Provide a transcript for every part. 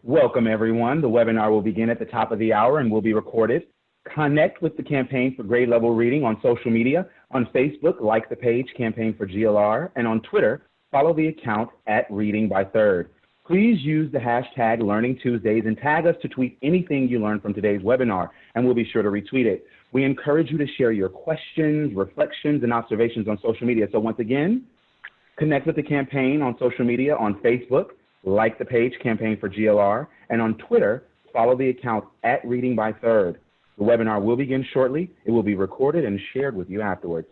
Welcome, everyone. The webinar will begin at the top of the hour and will be recorded. Connect with the Campaign for Grade Level Reading on social media. On Facebook, like the page Campaign for GLR, and on Twitter, follow the account @ReadingByThird. Please use the hashtag Learning Tuesdays and tag us to tweet anything you learned from today's webinar, and we'll be sure to retweet it. We encourage you to share your questions, reflections, and observations on social media. So once again, connect with the campaign on social media. On Facebook, like the page Campaign for GLR, and on Twitter, follow the account @ReadingByThird. The webinar will begin shortly. It will be recorded and shared with you afterwards.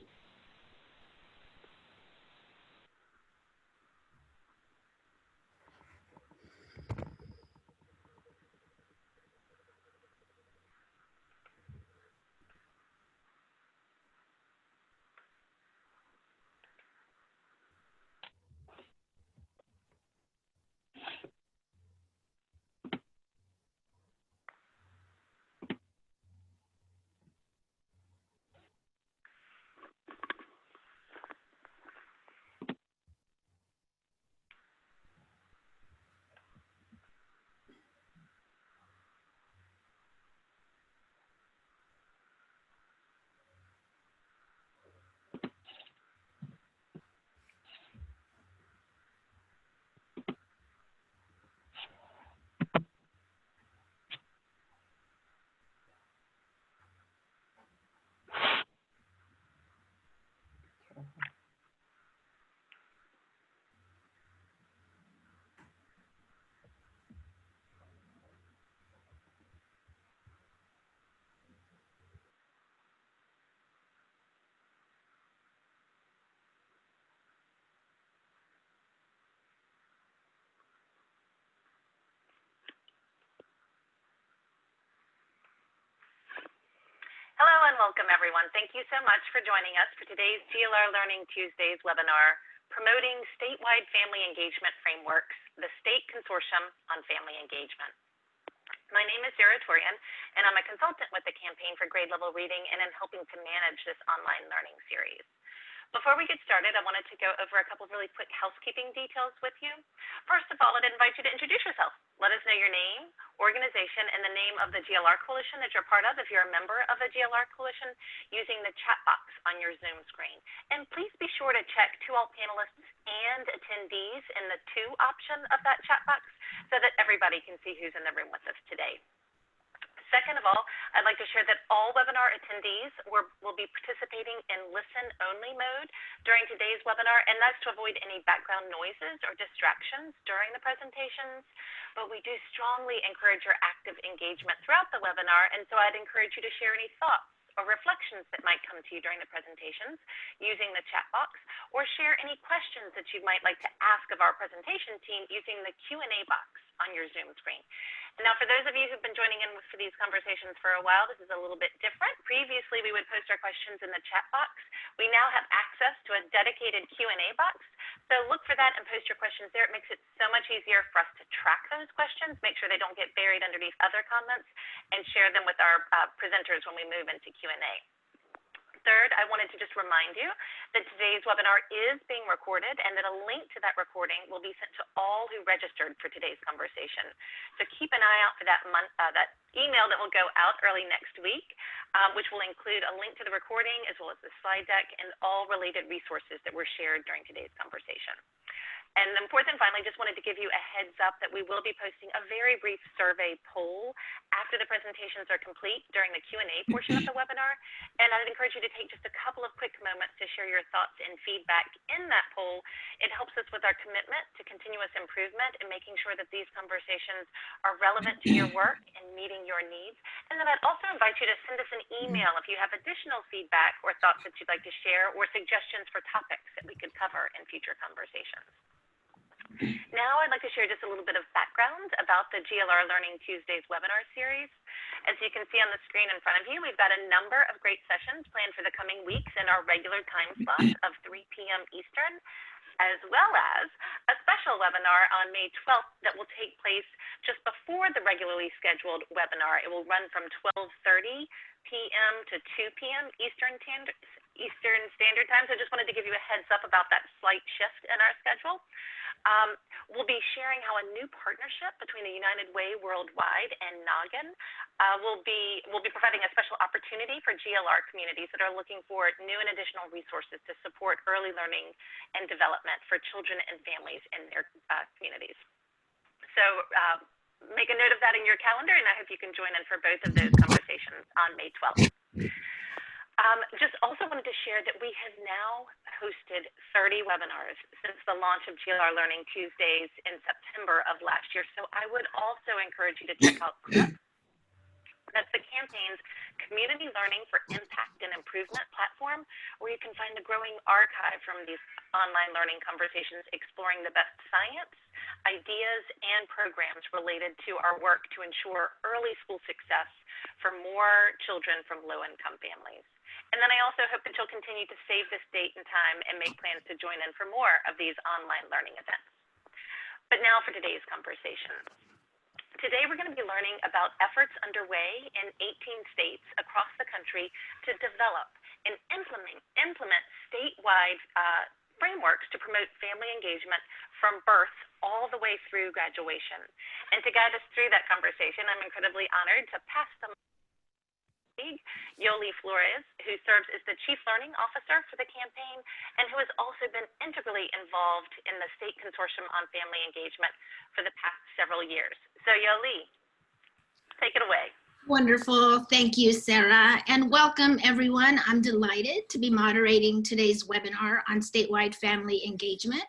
Hello and welcome, everyone. Thank you so much for joining us for today's GLR Learning Tuesdays webinar, Promoting Statewide Family Engagement Frameworks, the State Consortium on Family Engagement. My name is Sarah Torian, and I'm a consultant with the Campaign for Grade Level Reading, and I'm helping to manage this online learning series. Before we get started, I wanted to go over a couple of really quick housekeeping details with you. First of all, I'd invite you to introduce yourself. Let us know your name, organization, and the name of the GLR Coalition that you're part of if you're a member of the GLR Coalition using the chat box on your Zoom screen. And please be sure to check to all panelists and attendees in the to option of that chat box so that everybody can see who's in the room with us today. Second of all, I'd like to share that all webinar attendees will be participating in listen-only mode during today's webinar, and that's to avoid any background noises or distractions during the presentations. But we do strongly encourage your active engagement throughout the webinar, and so I'd encourage you to share any thoughts or reflections that might come to you during the presentations using the chat box, or share any questions that you might like to ask of our presentation team using the Q&A box on your Zoom screen. Now, for those of you who've been joining in for these conversations for a while, this is a little bit different. Previously, we would post our questions in the chat box. We now have access to a dedicated Q&A box, so look for that and post your questions there. It makes it so much easier for us to track those questions, make sure they don't get buried underneath other comments, and share them with our presenters when we move into Q&A. Third, I wanted to just remind you that today's webinar is being recorded and that a link to that recording will be sent to all who registered for today's conversation. So keep an eye out for that email that will go out early next week, which will include a link to the recording as well as the slide deck and all related resources that were shared during today's conversation. And then fourth and finally, just wanted to give you a heads up that we will be posting a very brief survey poll after the presentations are complete during the Q&A portion of the webinar. And I'd encourage you to take just a couple of quick moments to share your thoughts and feedback in that poll. It helps us with our commitment to continuous improvement and making sure that these conversations are relevant to your work and meeting your needs. And then I'd also invite you to send us an email if you have additional feedback or thoughts that you'd like to share or suggestions for topics that we could cover in future conversations. Now I'd like to share just a little bit of background about the GLR Learning Tuesdays webinar series. As you can see on the screen in front of you, we've got a number of great sessions planned for the coming weeks in our regular time slot of 3 p.m. Eastern, as well as a special webinar on May 12th that will take place just before the regularly scheduled webinar. It will run from 12:30 p.m. to 2 p.m. Eastern Standard Time, so I just wanted to give you a heads up about that slight shift in our schedule. We'll be sharing how a new partnership between the United Way Worldwide and Noggin will be providing a special opportunity for GLR communities that are looking for new and additional resources to support early learning and development for children and families in their communities. So make a note of that in your calendar, and I hope you can join in for both of those conversations on May 12th. Just also wanted to share that we have now hosted 30 webinars since the launch of GLR Learning Tuesdays in September of last year. So I would also encourage you to check out CLIP. That's the campaign's Community Learning for Impact and Improvement platform, where you can find a growing archive from these online learning conversations exploring the best science, ideas, and programs related to our work to ensure early school success for more children from low-income families. And then I also hope that you'll continue to save this date and time and make plans to join in for more of these online learning events. But now for today's conversation. Today we're going to be learning about efforts underway in 18 states across the country to develop and implement statewide frameworks to promote family engagement from birth all the way through graduation. And to guide us through that conversation, I'm incredibly honored to pass the Yoli Flores, who serves as the Chief Learning Officer for the campaign and who has also been integrally involved in the State Consortium on Family Engagement for the past several years. So Yoli, take it away. Wonderful. Thank you, Sarah, and welcome everyone. I'm delighted to be moderating today's webinar on statewide family engagement,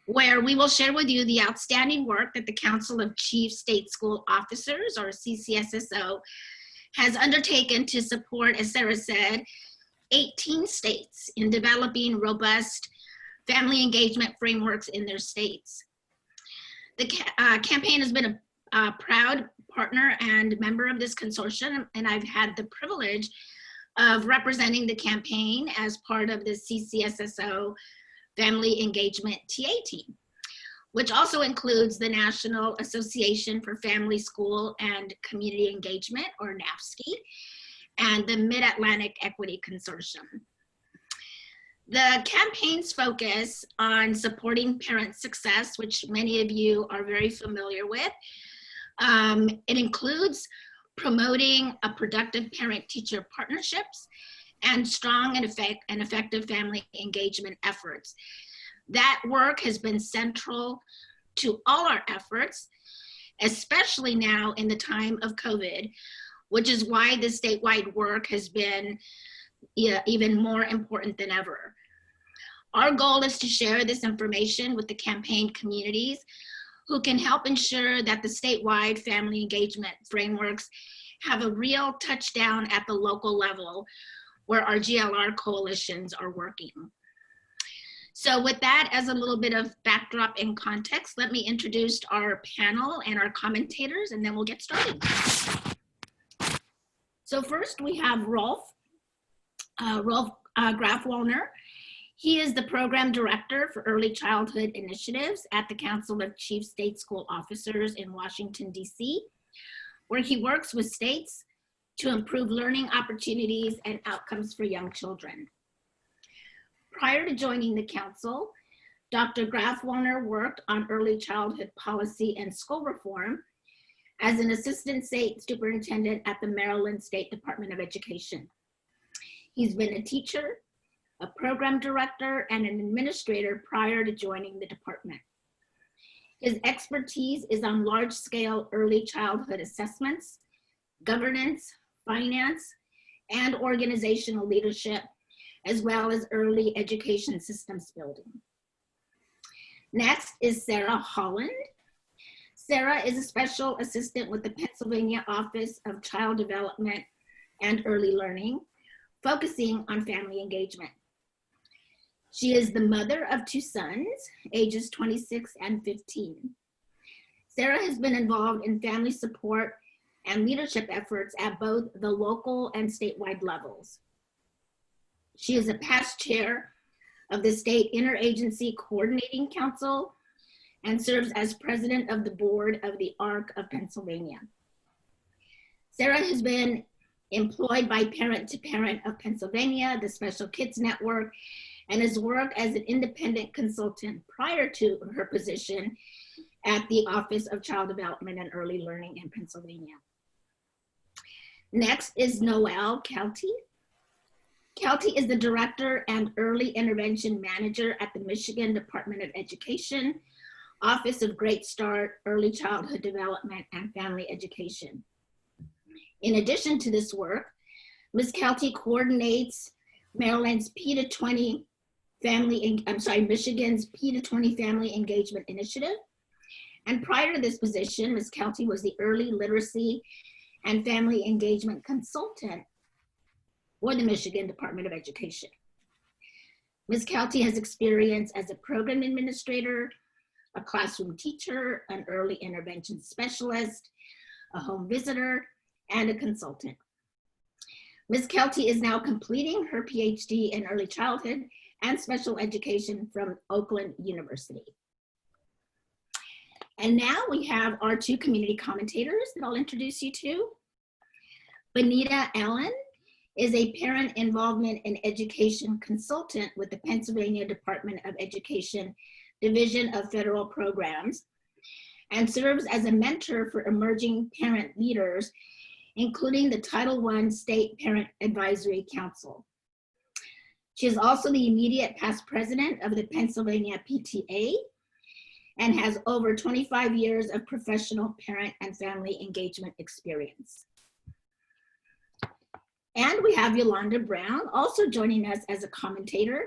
where we will share with you the outstanding work that the Council of Chief State School Officers, or CCSSO, has undertaken to support, as Sarah said, 18 states in developing robust family engagement frameworks in their states. The campaign has been a proud partner and member of this consortium, and I've had the privilege of representing the campaign as part of the CCSSO Family Engagement TA team, which also includes the National Association for Family, School, and Community Engagement, or NAFSCE, and the Mid-Atlantic Equity Consortium. The campaign's focus on supporting parent success, which many of you are very familiar with, it includes promoting a productive parent-teacher partnerships and strong and effective family engagement efforts. That work has been central to all our efforts, especially now in the time of COVID, which is why the statewide work has been even more important than ever. Our goal is to share this information with the campaign communities who can help ensure that the statewide family engagement frameworks have a real touchdown at the local level where our GLR coalitions are working. So with that as a little bit of backdrop and context, let me introduce our panel and our commentators, and then we'll get started. So first we have Rolf Grafwallner. He is the Program Director for Early Childhood Initiatives at the Council of Chief State School Officers in Washington, D.C., where he works with states to improve learning opportunities and outcomes for young children. Prior to joining the council, Dr. Grafwallner worked on early childhood policy and school reform as an assistant state superintendent at the Maryland State Department of Education. He's been a teacher, a program director, and an administrator prior to joining the department. His expertise is on large-scale early childhood assessments, governance, finance, and organizational leadership, as well as early education systems building. Next is Sarah Holland. Sarah is a special assistant with the Pennsylvania Office of Child Development and Early Learning, focusing on family engagement. She is the mother of 2 sons, ages 26 and 15. Sarah has been involved in family support and leadership efforts at both the local and statewide levels. She is a past chair of the State Interagency Coordinating Council and serves as president of the board of the ARC of Pennsylvania. Sarah has been employed by Parent to Parent of Pennsylvania, the Special Kids Network, and has worked as an independent consultant prior to her position at the Office of Child Development and Early Learning in Pennsylvania. Next is Noel Kelty. Kelty is the Director and Early Intervention Manager at the Michigan Department of Education, Office of Great Start, Early Childhood Development and Family Education. In addition to this work, Ms. Kelty coordinates Maryland's P-20 Michigan's P-20 Family Engagement Initiative. And prior to this position, Ms. Kelty was the Early Literacy and Family Engagement Consultant for the Michigan Department of Education. Ms. Kelty has experience as a program administrator, a classroom teacher, an early intervention specialist, a home visitor, and a consultant. Ms. Kelty is now completing her PhD in early childhood and special education from Oakland University. And now we have our two community commentators that I'll introduce you to. Bonita Allen is a parent involvement in education consultant with the Pennsylvania Department of Education Division of Federal Programs and serves as a mentor for emerging parent leaders, including the Title I State Parent Advisory Council. She is also the immediate past president of the Pennsylvania PTA and has over 25 years of professional parent and family engagement experience. And we have Yolanda Brown also joining us as a commentator.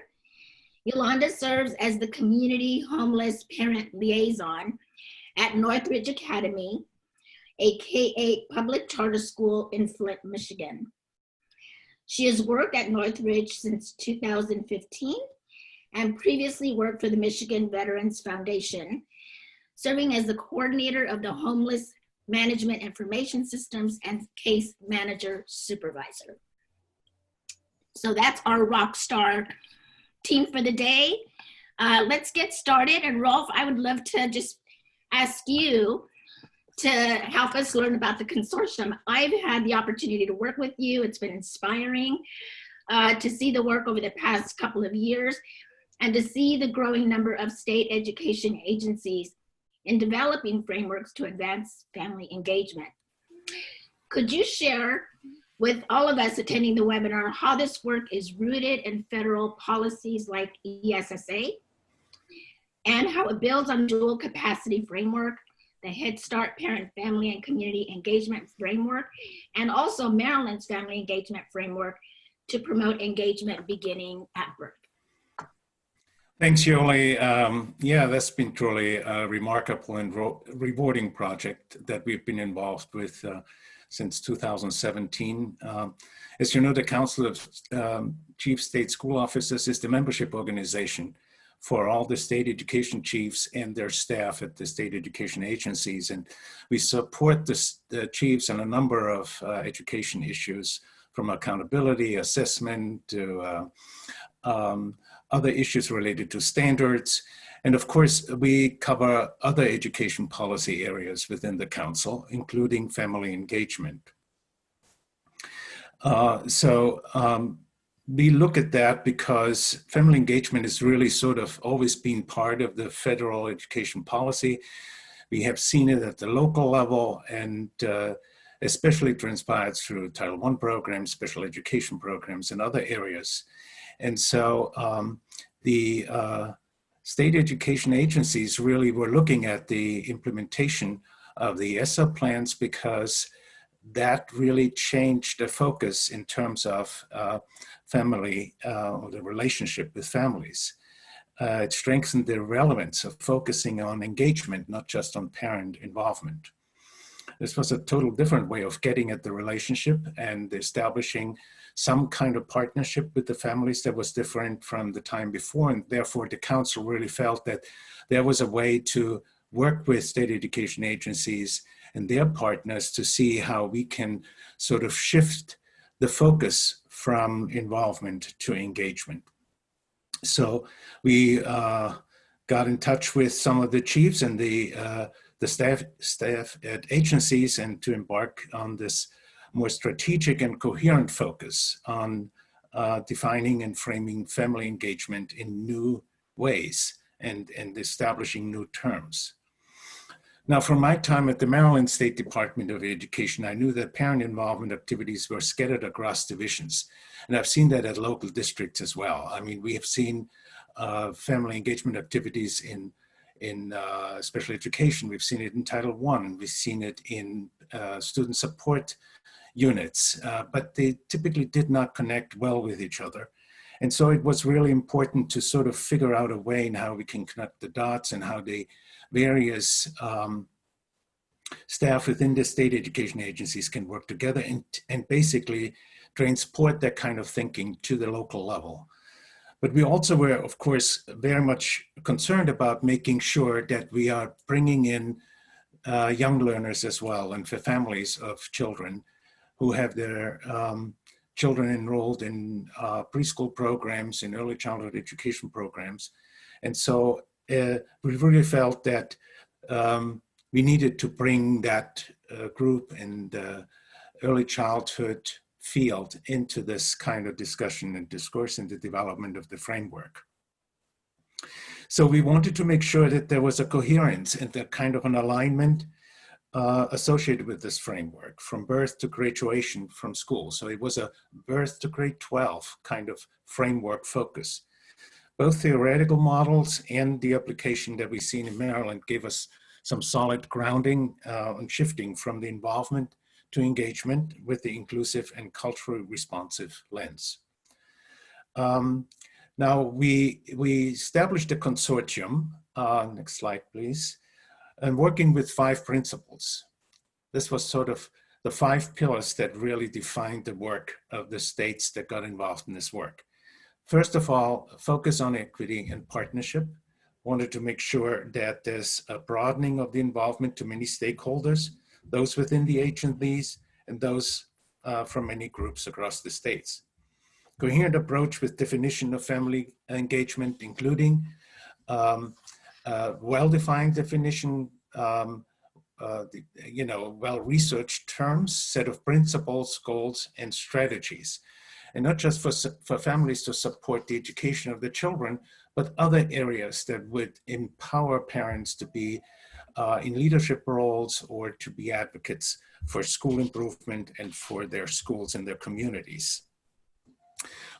Yolanda serves as the Community Homeless Parent Liaison at Northridge Academy, a K-8 public charter school in Flint, Michigan. She has worked at Northridge since 2015 and previously worked for the Michigan Veterans Foundation, serving as the coordinator of the Homeless Management Information Systems and Case Manager Supervisor. So that's our rock star team for the day. Let's get started. And Rolf, I would love to just ask you to help us learn about the consortium. I've had the opportunity to work with you. It's been inspiring to see the work over the past couple of years and to see the growing number of state education agencies in developing frameworks to advance family engagement. Could you share with all of us attending the webinar how this work is rooted in federal policies like ESSA and how it builds on dual capacity framework, the Head Start Parent, Family, and Community Engagement Framework, and also Maryland's Family Engagement Framework to promote engagement beginning at birth? Thanks, Yoli. Yeah, that's been truly a remarkable and rewarding project that we've been involved with since 2017. As you know, the Council of Chief State School Officers is the membership organization for all the state education chiefs and their staff at the state education agencies. And we support the chiefs on a number of education issues, from accountability, assessment, to other issues related to standards. And of course, we cover other education policy areas within the council, including family engagement. We look at that because family engagement has really sort of always been part of the federal education policy. We have seen it at the local level and especially transpired through Title I programs, special education programs, and other areas. And so the state education agencies really were looking at the implementation of the ESSA plans because that really changed the focus in terms of family, or the relationship with families. It strengthened the relevance of focusing on engagement, not just on parent involvement. This was a total different way of getting at the relationship and establishing some kind of partnership with the families that was different from the time before. And therefore, the council really felt that there was a way to work with state education agencies and their partners to see how we can sort of shift the focus from involvement to engagement. So we got in touch with some of the chiefs and the staff at agencies and to embark on this more strategic and coherent focus on defining and framing family engagement in new ways and establishing new terms. Now, from my time at the Maryland State Department of Education, I knew that parent involvement activities were scattered across divisions. And I've seen that at local districts as well. I mean, we have seen family engagement activities in special education. We've seen it in Title I, and we've seen it in student support units, but they typically did not connect well with each other. And so it was really important to sort of figure out a way in how we can connect the dots and how the various staff within the state education agencies can work together and basically transport that kind of thinking to the local level. But we also were, of course, very much concerned about making sure that we are bringing in young learners as well, and for families of children who have their children enrolled in preschool programs, in early childhood education programs. And so we really felt that we needed to bring that group and early childhood field into this kind of discussion and discourse in the development of the framework. So we wanted to make sure that there was a coherence and a kind of an alignment associated with this framework from birth to graduation from school. So it was a birth to grade 12 kind of framework focus. Both theoretical models and the application that we've seen in Maryland gave us some solid grounding and shifting from the involvement to engagement with the inclusive and culturally responsive lens. Now we established a consortium, next slide please, and working with 5 principles. This was sort of the 5 pillars that really defined the work of the states that got involved in this work. First of all, focus on equity and partnership. Wanted to make sure that there's a broadening of the involvement to many stakeholders, those within the agencies and those from many groups across the states. Coherent approach with definition of family engagement, including well-defined definition, well-researched terms, set of principles, goals, and strategies. And not just for families to support the education of the children, but other areas that would empower parents to be in leadership roles or to be advocates for school improvement and for their schools and their communities.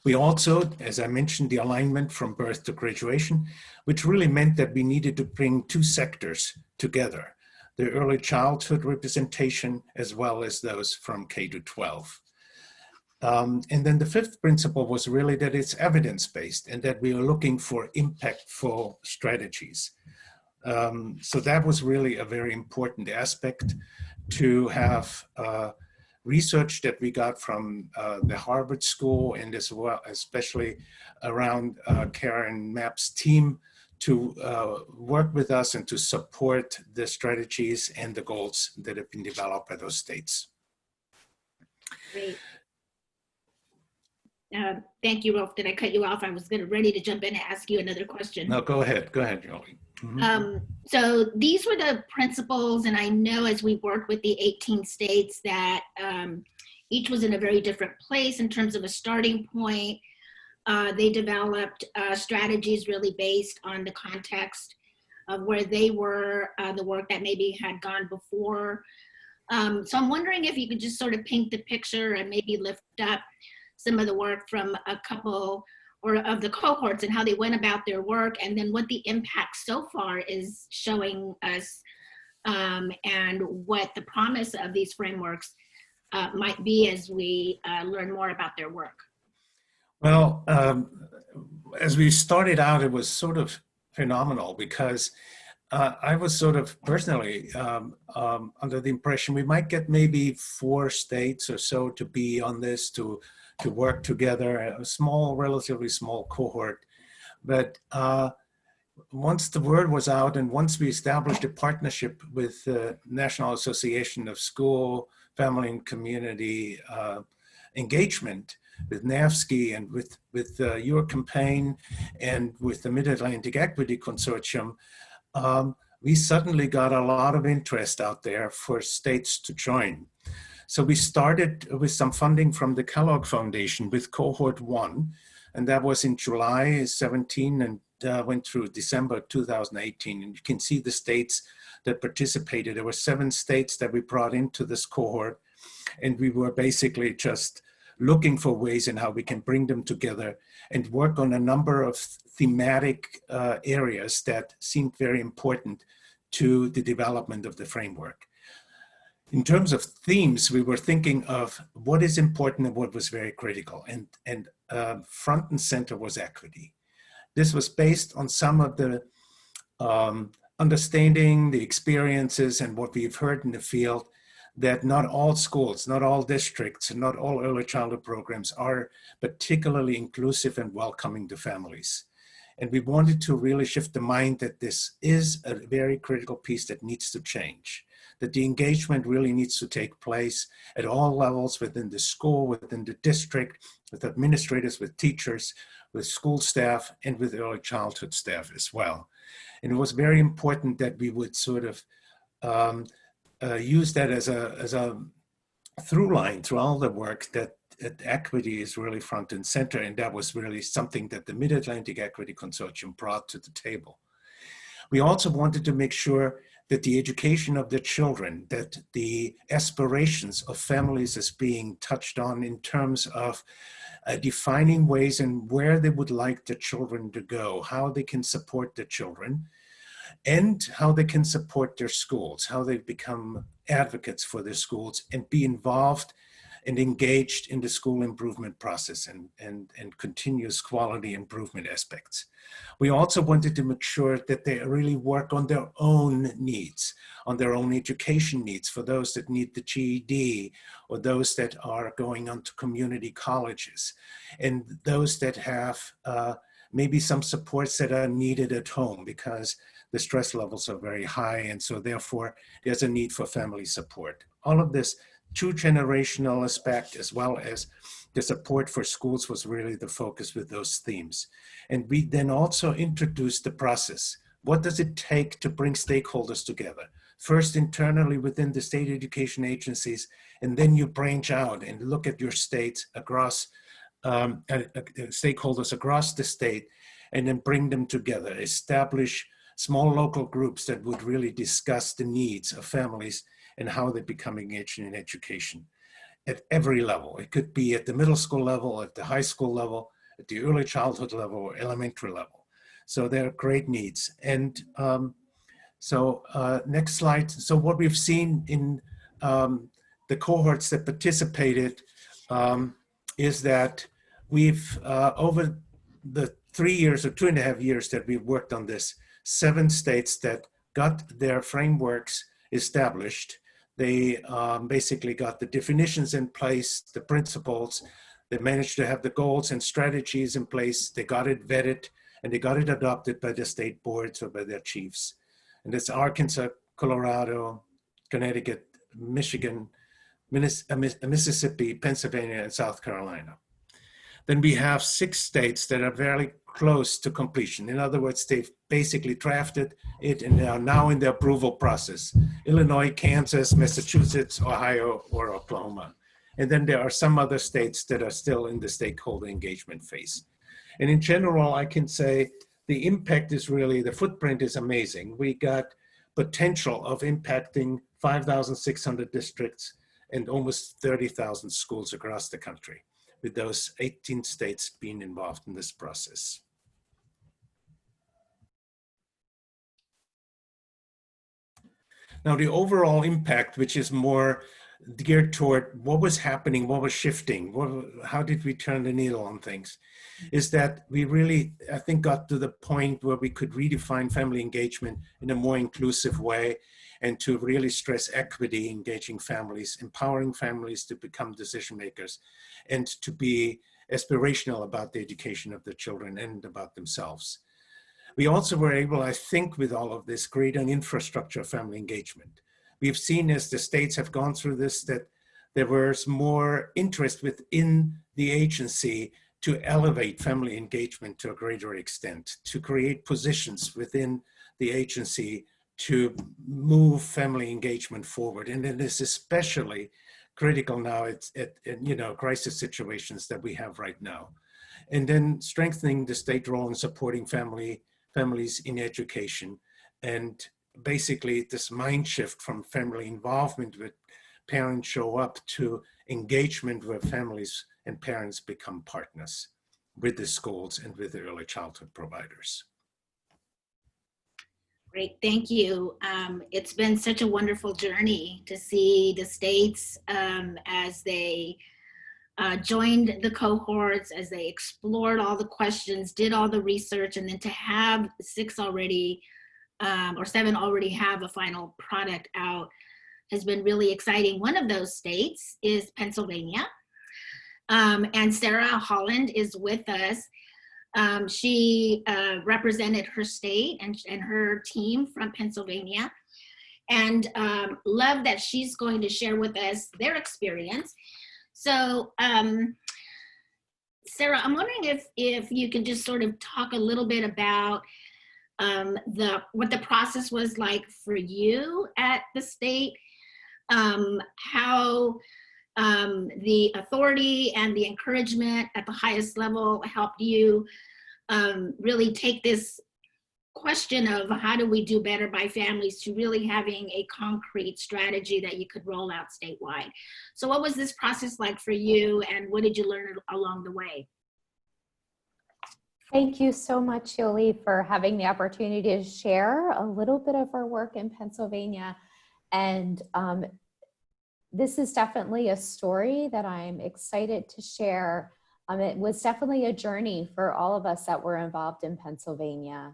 We also, as I mentioned, the alignment from birth to graduation, which really meant that we needed to bring 2 sectors together, the early childhood representation as well as those from K to 12. And then the 5th principle was really that it's evidence-based and that we are looking for impactful strategies. So that was really a very important aspect to have research that we got from the Harvard School and as well, especially around Karen Mapp's team to work with us and to support the strategies and the goals that have been developed by those states. Great. Thank you, Rolf. Did I cut you off? I was ready to jump in and ask you another question. No, go ahead, Yolanda. Mm-hmm. So these were the principles, and I know as we worked with the 18 states that each was in a very different place in terms of a starting point. They developed strategies really based on the context of where they were, the work that maybe had gone before. So I'm wondering if you could just sort of paint the picture and maybe lift up some of the work from a couple or of the cohorts and how they went about their work, and then what the impact so far is showing us, and what the promise of these frameworks might be as we learn more about their work. Well, as we started out, it was sort of phenomenal because I was sort of personally under the impression we might get maybe 4 states or so to be on this, to work together, a small, relatively small cohort. But once the word was out and once we established a partnership with the National Association of School, Family and Community Engagement, with NAFSCI and with your campaign and with the Mid-Atlantic Equity Consortium, we suddenly got a lot of interest out there for states to join. So we started with some funding from the Kellogg Foundation with cohort 1, and that was in July 17 and went through December 2018. And you can see the states that participated. There were 7 states that we brought into this cohort, and we were basically just looking for ways in how we can bring them together and work on a number of thematic areas that seemed very important to the development of the framework. In terms of themes, we were thinking of what is important and what was very critical, and front and center was equity. This was based on some of the understanding, the experiences, and what we've heard in the field, that not all schools, not all districts, and not all early childhood programs are particularly inclusive and welcoming to families. And we wanted to really shift the mind that this is a very critical piece that needs to change, that the engagement really needs to take place at all levels within the school, within the district, with administrators, with teachers, with school staff, and with early childhood staff as well. And it was very important that we would sort of use that as a through line through all the work, that equity is really front and center. And that was really something that the Mid-Atlantic Equity Consortium brought to the table. We also wanted to make sure that the education of the children, that the aspirations of families is being touched on in terms of defining ways and where they would like the children to go, how they can support the children, and how they can support their schools, how they become advocates for their schools and be involved and engaged in the school improvement process and continuous quality improvement aspects. We also wanted to make sure that they really work on their own needs, on their own education needs for those that need the GED, or those that are going on to community colleges, and those that have maybe some supports that are needed at home because the stress levels are very high, and so therefore there's a need for family support. All of this true generational aspect, as well as the support for schools, was really the focus with those themes. And we then also introduced the process. What does it take to bring stakeholders together? First internally within the state education agencies, and then you branch out and look at your states across, stakeholders across the state, and then bring them together, establish small local groups that would really discuss the needs of families and how they become engaged in education at every level. It could be at the middle school level, at the high school level, at the early childhood level, or elementary level. So there are great needs. And next slide. So what we've seen in the cohorts that participated is that we've, over the 3 years or 2.5 years that we've worked on this, 7 states that got their frameworks established. They basically got the definitions in place, the principles. They managed to have the goals and strategies in place. They got it vetted, and they got it adopted by the state boards or by their chiefs. And it's Arkansas, Colorado, Connecticut, Michigan, Mississippi, Pennsylvania, and South Carolina. Then we have 6 states that are very close to completion. In other words, they've basically drafted it and they are now in the approval process. Illinois, Kansas, Massachusetts, Ohio, or Oklahoma. And then there are some other states that are still in the stakeholder engagement phase. And in general, I can say the impact is really, the footprint is amazing. We got potential of impacting 5,600 districts and almost 30,000 schools across the country, with those 18 states being involved in this process. Now, the overall impact, which is more geared toward what was happening, what was shifting, how did we turn the needle on things, is that we really, I think, got to the point where we could redefine family engagement in a more inclusive way, and to really stress equity, engaging families, empowering families to become decision makers, and to be aspirational about the education of the children and about themselves. We also were able, I think, with all of this, create an infrastructure of family engagement. We've seen as the states have gone through this that there was more interest within the agency to elevate family engagement to a greater extent, to create positions within the agency to move family engagement forward. And it is especially critical now. It's crisis situations that we have right now. And then strengthening the state role in supporting families in education. And basically this mind shift from family involvement with parents show up to engagement where families and parents become partners with the schools and with the early childhood providers. Great, thank you. It's been such a wonderful journey to see the states as they joined the cohorts, as they explored all the questions, did all the research, and then to have 6 already, or 7 already have a final product out has been really exciting. One of those states is Pennsylvania. And Sarah Holland is with us. She represented her state and her team from Pennsylvania, and love that she's going to share with us their experience. So Sarah, I'm wondering if you could just sort of talk a little bit about what the process was like for you at the state, how the authority and the encouragement at the highest level helped you really take this question of how do we do better by families to really having a concrete strategy that you could roll out statewide. So what was this process like for you, and what did you learn along the way? Thank you so much, Yoli, for having the opportunity to share a little bit of our work in Pennsylvania. And this is definitely a story that I'm excited to share. It was definitely a journey for all of us that were involved in Pennsylvania.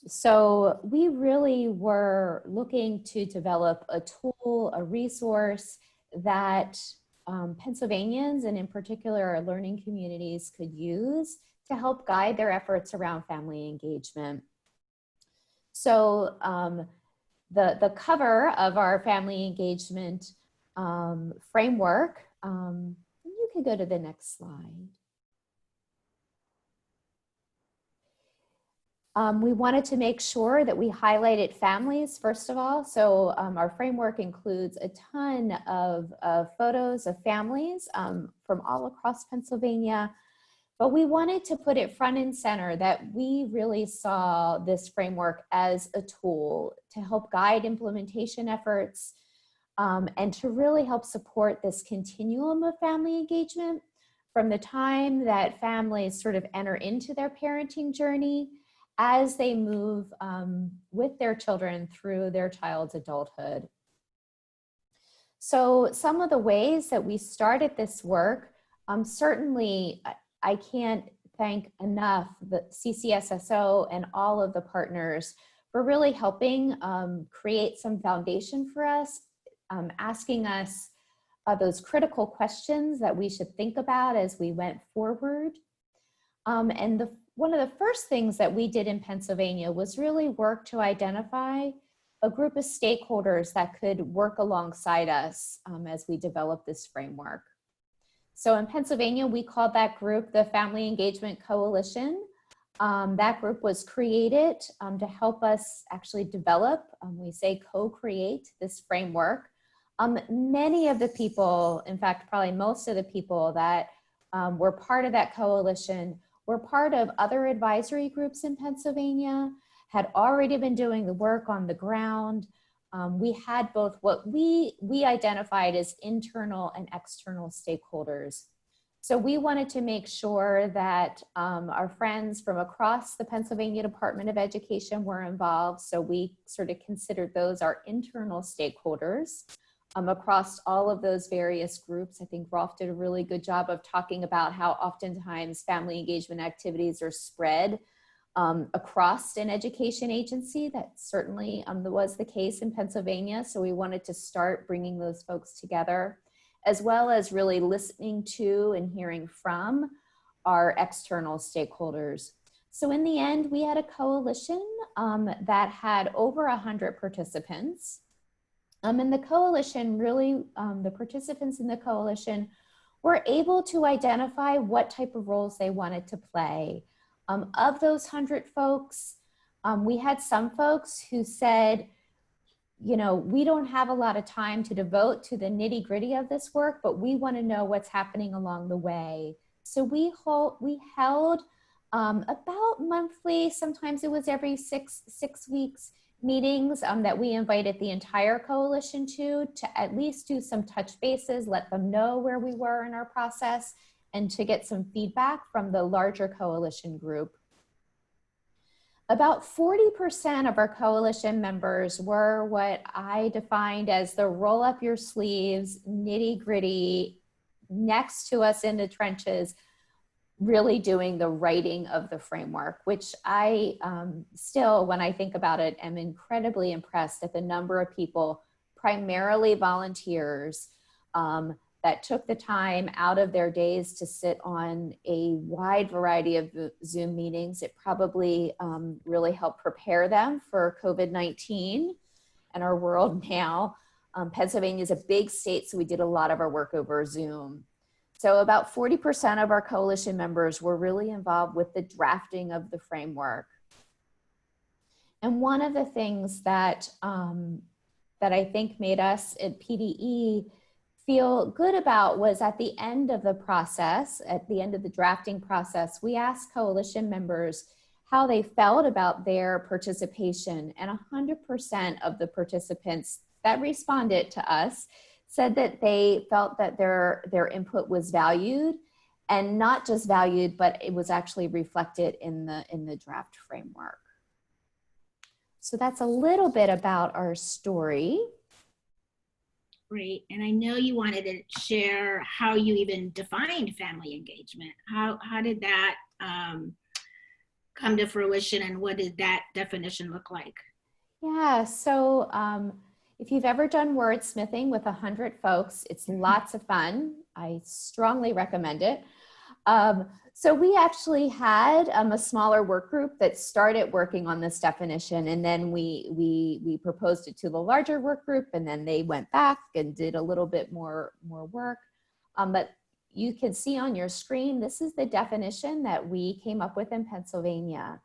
So we really were looking to develop a tool, a resource that Pennsylvanians, and in particular our learning communities, could use to help guide their efforts around family engagement. So the cover of our family engagement framework, you can go to the next slide. We wanted to make sure that we highlighted families, first of all. So our framework includes a ton of photos of families from all across Pennsylvania, but we wanted to put it front and center that we really saw this framework as a tool to help guide implementation efforts and to really help support this continuum of family engagement from the time that families sort of enter into their parenting journey as they move with their children through their child's adulthood. So some of the ways that we started this work, certainly I can't thank enough the CCSSO and all of the partners for really helping create some foundation for us, asking us those critical questions that we should think about as we went forward. And one of the first things that we did in Pennsylvania was really work to identify a group of stakeholders that could work alongside us as we develop this framework. So in Pennsylvania, we called that group the Family Engagement Coalition. That group was created to help us actually develop, we say co-create this framework. Many of the people, in fact, probably most of the people that were part of that coalition were part of other advisory groups in Pennsylvania, had already been doing the work on the ground. We had both what we identified as internal and external stakeholders. So we wanted to make sure that our friends from across the Pennsylvania Department of Education were involved. So we sort of considered those our internal stakeholders across all of those various groups. I think Rolf did a really good job of talking about how oftentimes family engagement activities are spread across an education agency. That certainly was the case in Pennsylvania. So we wanted to start bringing those folks together, as well as really listening to and hearing from our external stakeholders. So in the end, we had a coalition that had over 100 participants. And the coalition really, the participants in the coalition were able to identify what type of roles they wanted to play. Of those 100 folks, we had some folks who said, you know, we don't have a lot of time to devote to the nitty gritty of this work, but we want to know what's happening along the way. So we held about monthly, sometimes it was every six weeks, meetings that we invited the entire coalition to at least do some touch bases, let them know where we were in our process, and to get some feedback from the larger coalition group. About 40% of our coalition members were what I defined as the roll up your sleeves, nitty gritty, next to us in the trenches, really doing the writing of the framework, which I still, when I think about it, am incredibly impressed at the number of people, primarily volunteers, that took the time out of their days to sit on a wide variety of Zoom meetings. It probably really helped prepare them for COVID-19 and our world now. Pennsylvania is a big state, so we did a lot of our work over Zoom. So about 40% of our coalition members were really involved with the drafting of the framework. And one of the things that, that I think made us at PDE feel good about was at the end of the process, at the end of the drafting process, we asked coalition members how they felt about their participation, and 100% of the participants that responded to us said that they felt that their input was valued, and not just valued, but it was actually reflected in the draft framework. So that's a little bit about our story. Great, and I know you wanted to share how you even defined family engagement. How did that come to fruition, and what did that definition look like? Yeah, so if you've ever done wordsmithing with 100 folks, it's lots of fun. I strongly recommend it. So we actually had a smaller work group that started working on this definition, and then we proposed it to the larger work group, and then they went back and did a little bit more work. But you can see on your screen, this is the definition that we came up with in Pennsylvania.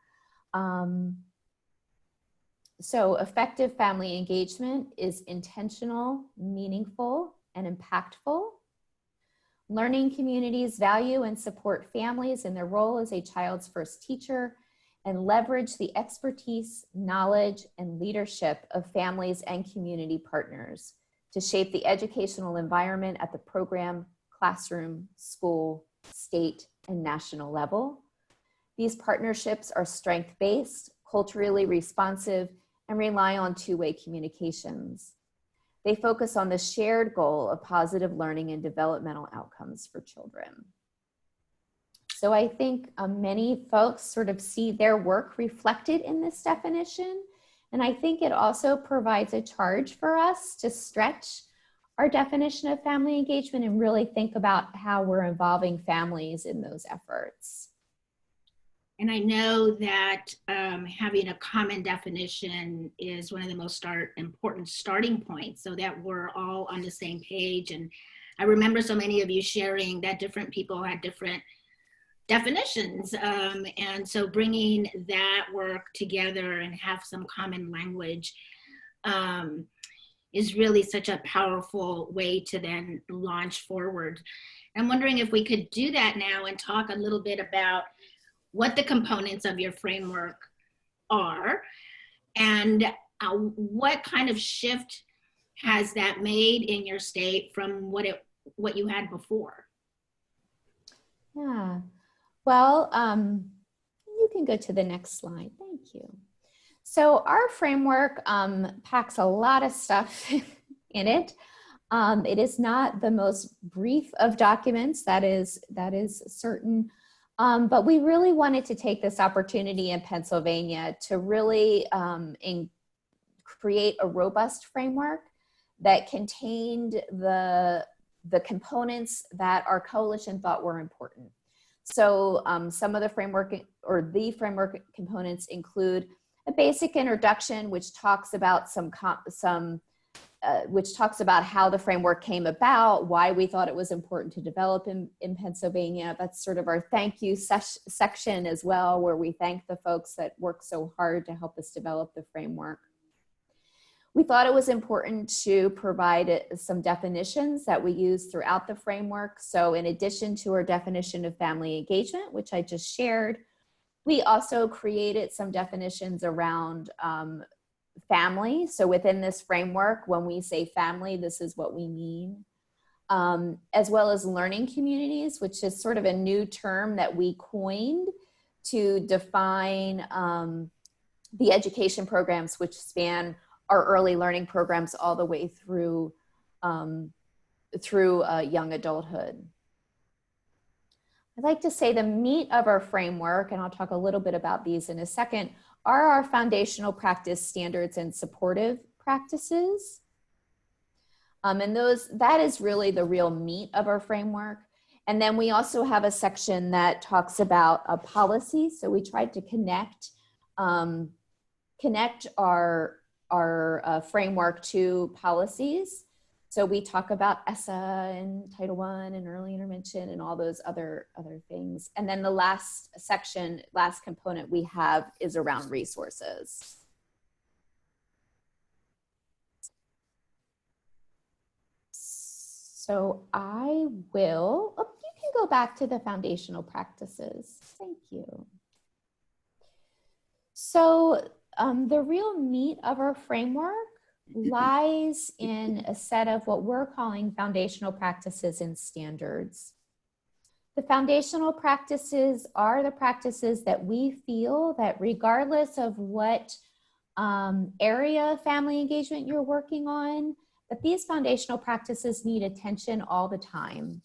So effective family engagement is intentional, meaningful, and impactful. Learning communities value and support families in their role as a child's first teacher, and leverage the expertise, knowledge, and leadership of families and community partners to shape the educational environment at the program, classroom, school, state, and national level. These partnerships are strength-based, culturally responsive, and rely on two-way communications. They focus on the shared goal of positive learning and developmental outcomes for children. So I think many folks sort of see their work reflected in this definition. And I think it also provides a charge for us to stretch our definition of family engagement and really think about how we're involving families in those efforts. And I know that having a common definition is one of the most important starting points, so that we're all on the same page. And I remember so many of you sharing that different people had different definitions. And so bringing that work together and have some common language is really such a powerful way to then launch forward. I'm wondering if we could do that now and talk a little bit about what the components of your framework are, and what kind of shift has that made in your state from what you had before? Yeah, well, you can go to the next slide. Thank you. So our framework packs a lot of stuff in it. It is not the most brief of documents, that is certain. But we really wanted to take this opportunity in Pennsylvania to really create a robust framework that contained the components that our coalition thought were important. So some of the framework components include a basic introduction, which talks about which talks about how the framework came about, why we thought it was important to develop in Pennsylvania. That's sort of our thank you section as well, where we thank the folks that worked so hard to help us develop the framework. We thought it was important to provide some definitions that we use throughout the framework. So in addition to our definition of family engagement, which I just shared, we also created some definitions around family. So within this framework, when we say family, this is what we mean. As well as learning communities, which is sort of a new term that we coined to define the education programs which span our early learning programs all the way through young adulthood. I'd like to say the meat of our framework, and I'll talk a little bit about these in a second, are our foundational practice standards and supportive practices. And that is really the real meat of our framework. And then we also have a section that talks about a policy. So we tried to connect our framework to policies. So we talk about ESSA and Title I and early intervention and all those other things. And then the last section, last component we have is around resources. So I will, you can go back to the foundational practices. Thank you. So the real meat of our framework lies in a set of what we're calling foundational practices and standards. The foundational practices are the practices that we feel that regardless of what area of family engagement you're working on, that these foundational practices need attention all the time.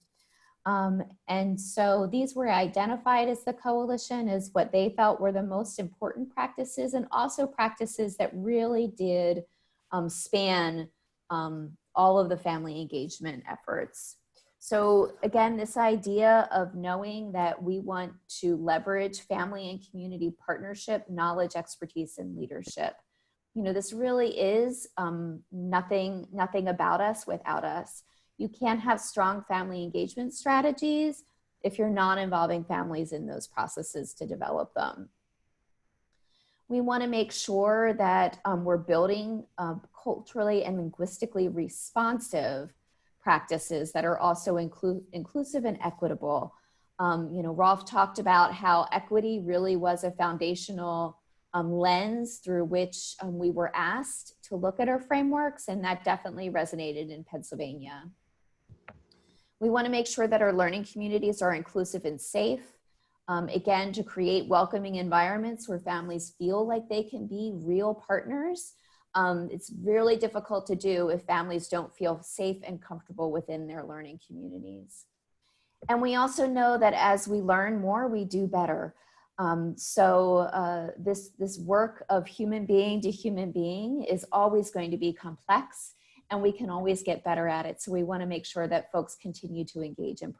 And so these were identified as the coalition as what they felt were the most important practices, and also practices that really did span all of the family engagement efforts. So again, this idea of knowing that we want to leverage family and community partnership, knowledge, expertise, and leadership. You know, this really is nothing about us without us. You can't have strong family engagement strategies if you're not involving families in those processes to develop them. We want to make sure that we're building culturally and linguistically responsive practices that are also inclusive and equitable. You know, Rolf talked about how equity really was a foundational lens through which we were asked to look at our frameworks, and that definitely resonated in Pennsylvania. We want to make sure that our learning communities are inclusive and safe. Again, to create welcoming environments where families feel like they can be real partners. It's really difficult to do if families don't feel safe and comfortable within their learning communities. And we also know that as we learn more, we do better. This work of human being to human being is always going to be complex, and we can always get better at it. So we want to make sure that folks continue to engage in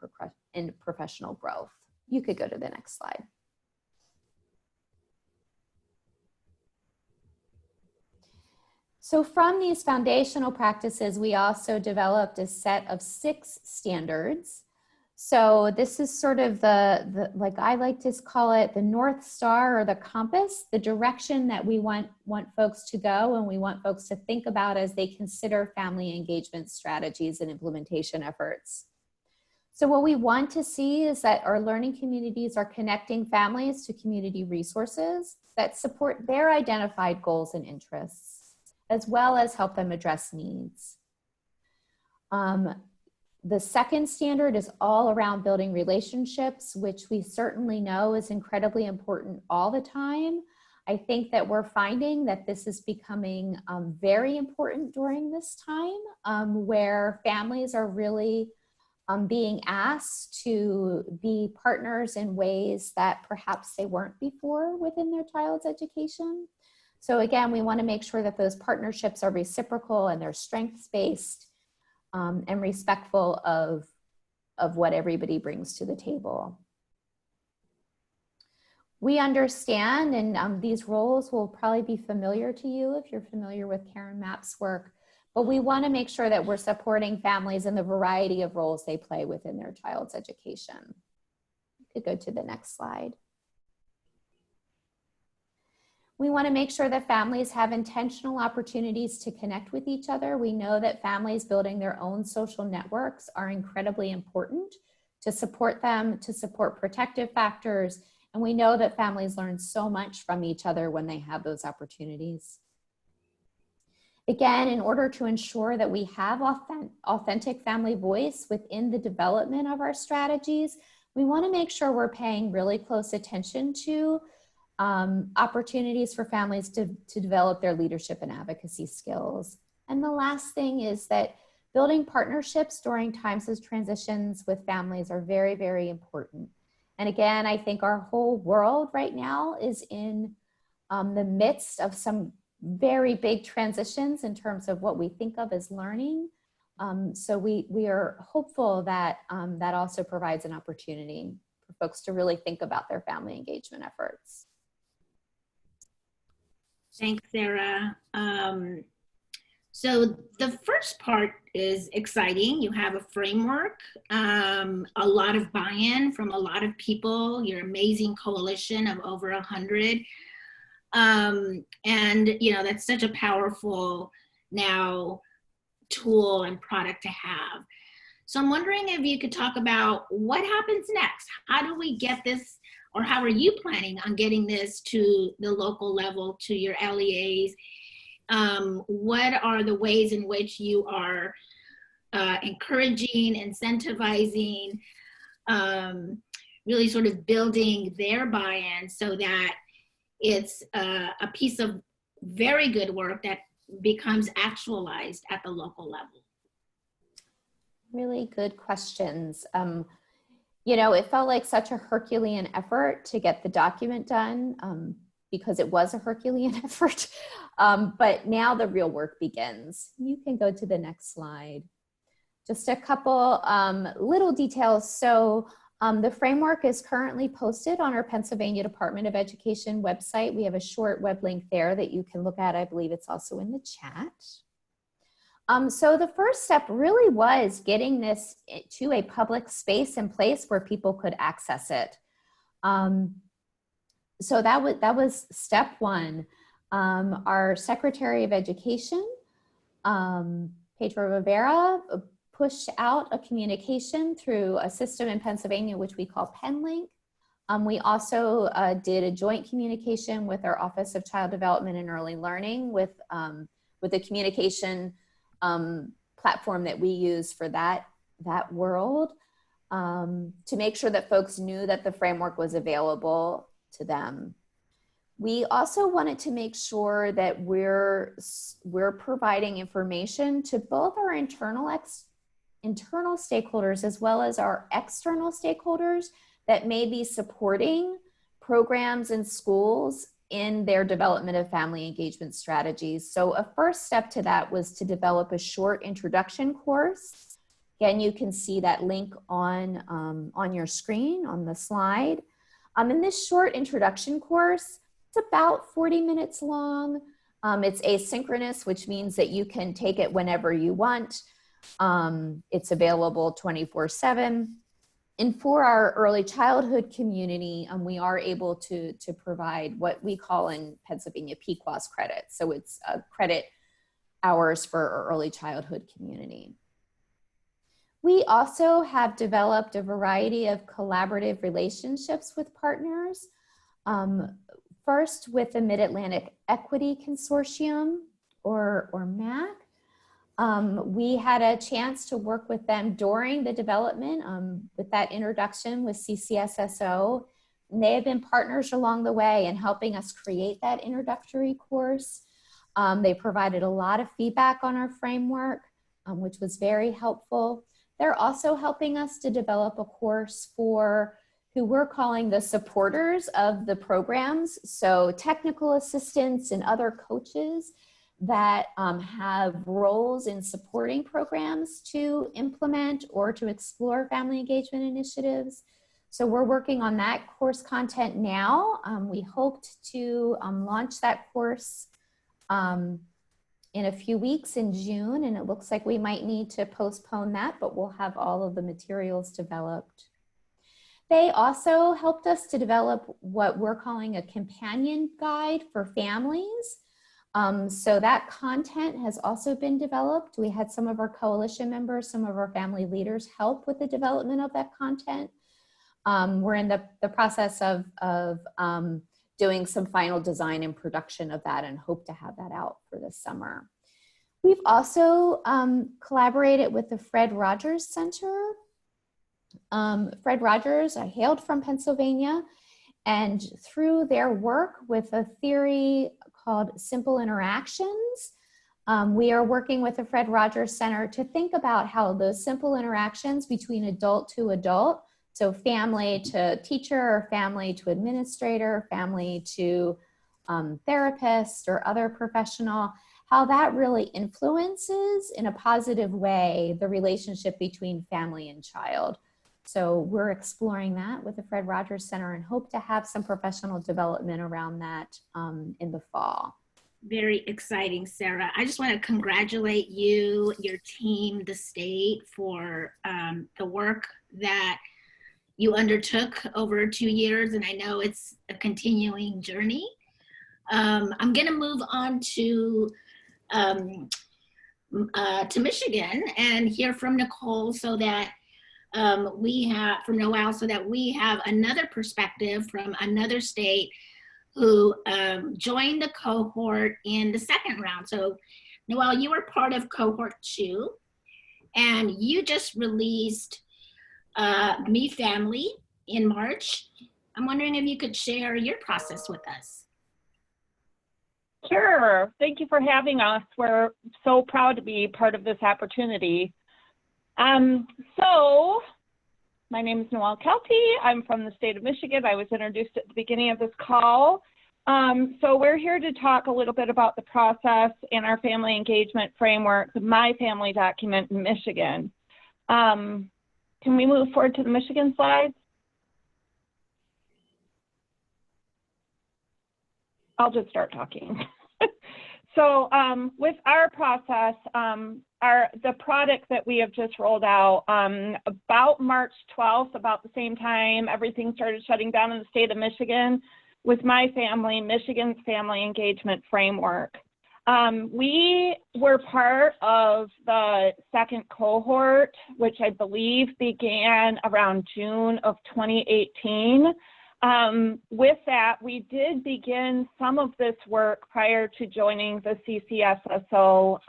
professional growth. You could go to the next slide. So from these foundational practices, we also developed a set of 6 standards. So this is sort of the like I like to call it, the North Star or the compass, the direction that we want folks to go and we want folks to think about as they consider family engagement strategies and implementation efforts. So what we want to see is that our learning communities are connecting families to community resources that support their identified goals and interests, as well as help them address needs. The second standard is all around building relationships, which we certainly know is incredibly important all the time. I think that we're finding that this is becoming very important during this time, where families are really being asked to be partners in ways that perhaps they weren't before within their child's education. So again, we want to make sure that those partnerships are reciprocal and they're strengths-based and respectful of what everybody brings to the table. We understand, and these roles will probably be familiar to you if you're familiar with Karen Mapp's work, but we want to make sure that we're supporting families in the variety of roles they play within their child's education. You could go to the next slide. We want to make sure that families have intentional opportunities to connect with each other. We know that families building their own social networks are incredibly important to support them, to support protective factors. And we know that families learn so much from each other when they have those opportunities. Again, in order to ensure that we have authentic family voice within the development of our strategies, we want to make sure we're paying really close attention to opportunities for families to develop their leadership and advocacy skills. And the last thing is that building partnerships during times of transitions with families are very, very important. And again, I think our whole world right now is in the midst of some very big transitions in terms of what we think of as learning. So we are hopeful that that also provides an opportunity for folks to really think about their family engagement efforts. Thanks, Sarah. So the first part is exciting. You have a framework, a lot of buy-in from a lot of people, your amazing coalition of over 100. And, you know, that's such a powerful now tool and product to have. So I'm wondering if you could talk about what happens next. How do we get this, or how are you planning on getting this to the local level, to your LEAs? What are the ways in which you are encouraging, incentivizing, really sort of building their buy-in so that it's a piece of very good work that becomes actualized at the local level? Really good questions. You know, it felt like such a Herculean effort to get the document done because it was a Herculean effort. But now the real work begins. You can go to the next slide. Just a couple little details. So the framework is currently posted on our Pennsylvania Department of Education website. We have a short web link there that you can look at. I believe it's also in the chat. So the first step really was getting this to a public space and place where people could access it. So that was step one. Our Secretary of Education, Pedro Rivera, pushed out a communication through a system in Pennsylvania, which we call PenLink. We also did a joint communication with our Office of Child Development and Early Learning with the communication platform that we use for that world to make sure that folks knew that the framework was available to them. We also wanted to make sure that we're providing information to both our internal stakeholders as well as our external stakeholders that may be supporting programs and schools in their development of family engagement strategies. So a first step to that was to develop a short introduction course. Again, you can see that link on your screen, on the slide. In this short introduction course, it's about 40 minutes long. It's asynchronous, which means that you can take it whenever you want. It's available 24/7. And for our early childhood community, we are able to provide what we call in Pennsylvania PQAS credits. So it's credit hours for our early childhood community. We also have developed a variety of collaborative relationships with partners. First with the Mid-Atlantic Equity Consortium, or MAC. We had a chance to work with them during the development with that introduction with CCSSO. And they have been partners along the way in helping us create that introductory course. They provided a lot of feedback on our framework, which was very helpful. They're also helping us to develop a course for who we're calling the supporters of the programs. So technical assistants and other coaches that have roles in supporting programs to implement or to explore family engagement initiatives. So we're working on that course content now. We hoped to launch that course in a few weeks in June, and it looks like we might need to postpone that, but we'll have all of the materials developed. They also helped us to develop what we're calling a companion guide for families. So that content has also been developed. We had some of our coalition members, some of our family leaders help with the development of that content. We're in the process of doing some final design and production of that and hope to have that out for this summer. We've also collaborated with the Fred Rogers Center. Fred Rogers, I hailed from Pennsylvania, and through their work with a theory called simple interactions, we are working with the Fred Rogers Center to think about how those simple interactions between adult to adult, so family to teacher, or family to administrator, family to therapist or other professional, how that really influences in a positive way the relationship between family and child. So we're exploring that with the Fred Rogers Center and hope to have some professional development around that in the fall. Very exciting, Sarah. I just want to congratulate you, your team, the state for the work that you undertook over 2 years, and I know it's a continuing journey. I'm going to move on to Michigan and hear from Nicole, so that from Noel, so that we have another perspective from another state who joined the cohort in the second round. So Noel, you were part of cohort 2, and you just released Me Family in March. I'm wondering if you could share your process with us. Sure. Thank you for having us. We're so proud to be part of this opportunity. So my name is Noel Kelty. I'm from the state of Michigan. I was introduced at the beginning of this call. So we're here to talk a little bit about the process in our family engagement framework, the My Family document in Michigan. Can we move forward to the Michigan slides? I'll just start talking. So with our process, the product that we have just rolled out, about March 12th, about the same time everything started shutting down in the state of Michigan, was My Family, Michigan's Family Engagement Framework. We were part of the second cohort, which I believe began around June of 2018. With that, we did begin some of this work prior to joining the CCSSO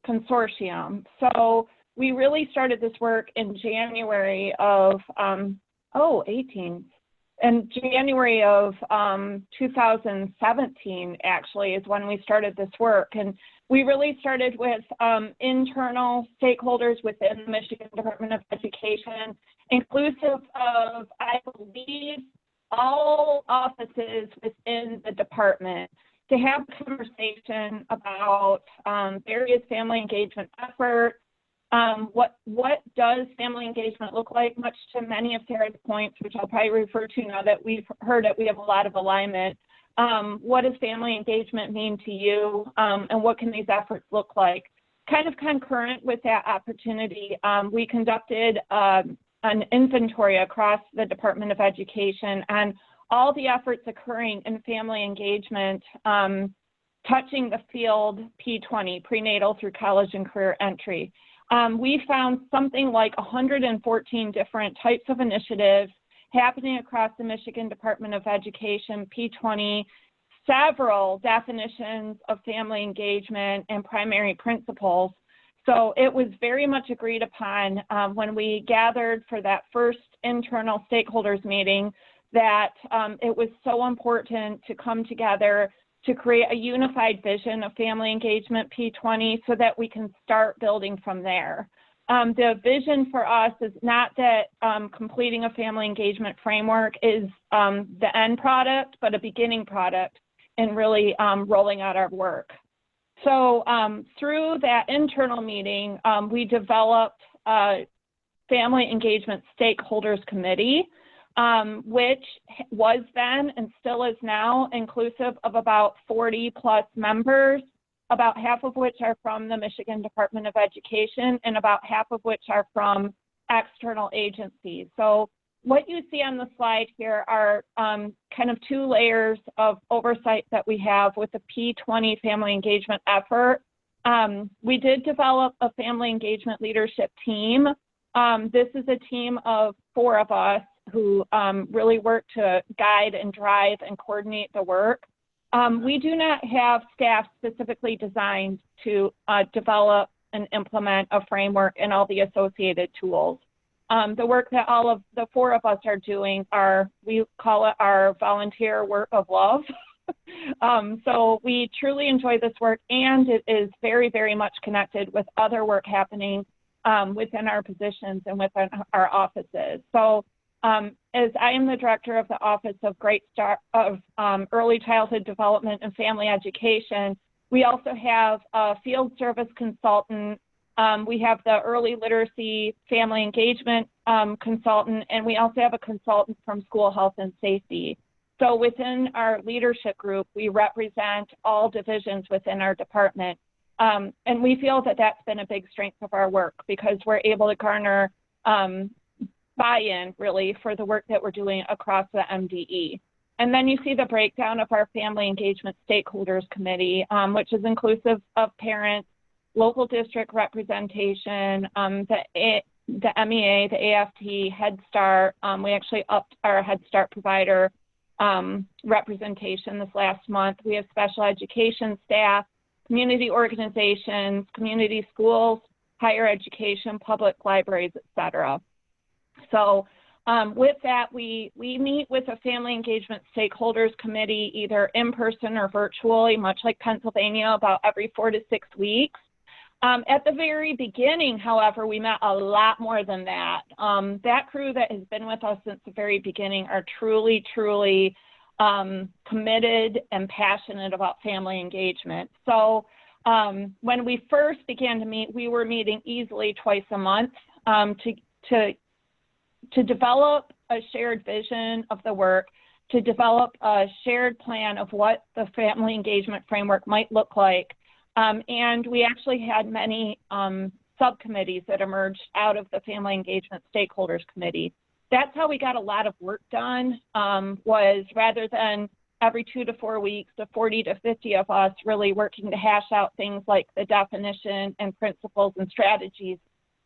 Consortium. So we really started this work in January of, in January of 2017, actually, is when we started this work. And we really started with internal stakeholders within the Michigan Department of Education, inclusive of, I believe, all offices within the department, to have a conversation about various family engagement efforts. What does family engagement look like? Much to many of Sarah's points, which I'll probably refer to now that we've heard it, we have a lot of alignment. What does family engagement mean to you? And what can these efforts look like? Kind of concurrent with that opportunity, we conducted an inventory across the Department of Education and all the efforts occurring in family engagement, touching the field P20, prenatal through college and career entry. We found something like 114 different types of initiatives happening across the Michigan Department of Education, P20, several definitions of family engagement and primary principles. So it was very much agreed upon when we gathered for that first internal stakeholders meeting that it was so important to come together to create a unified vision of family engagement P20 so that we can start building from there. The vision for us is not that completing a family engagement framework is the end product, but a beginning product in really rolling out our work. So through that internal meeting, we developed a Family Engagement Stakeholders Committee, which was then and still is now inclusive of about 40 plus members, about half of which are from the Michigan Department of Education and about half of which are from external agencies. So what you see on the slide here are kind of 2 layers of oversight that we have with the P20 family engagement effort. We did develop a family engagement leadership team. This is a team of 4 of us who really work to guide and drive and coordinate the work. We do not have staff specifically designed to develop and implement a framework and all the associated tools. The work that all of the 4 of us are doing we call it our volunteer work of love. So we truly enjoy this work, and it is very, very much connected with other work happening within our positions and within our offices. So as I am the director of the Office of Early Childhood Development and Family Education, we also have a field service consultant. We have the early literacy family engagement consultant, and we also have a consultant from school health and safety. So within our leadership group, we represent all divisions within our department. And we feel that that's been a big strength of our work, because we're able to garner buy-in really for the work that we're doing across the MDE. And then you see the breakdown of our Family Engagement Stakeholders Committee, which is inclusive of parents, local district representation, the MEA, the AFT, Head Start. We actually upped our Head Start provider representation this last month. We have special education staff, community organizations, community schools, higher education, public libraries, et cetera. So with that, we meet with a Family Engagement Stakeholders Committee, either in person or virtually, much like Pennsylvania, about every 4 to 6 weeks. At the very beginning, however, we met a lot more than that. That crew that has been with us since the very beginning are truly, truly committed and passionate about family engagement. So when we first began to meet, we were meeting easily twice a month to develop a shared vision of the work, to develop a shared plan of what the family engagement framework might look like. And we actually had many subcommittees that emerged out of the Family Engagement Stakeholders Committee. That's how we got a lot of work done, was rather than every 2 to 4 weeks, the 40 to 50 of us really working to hash out things like the definition and principles and strategies.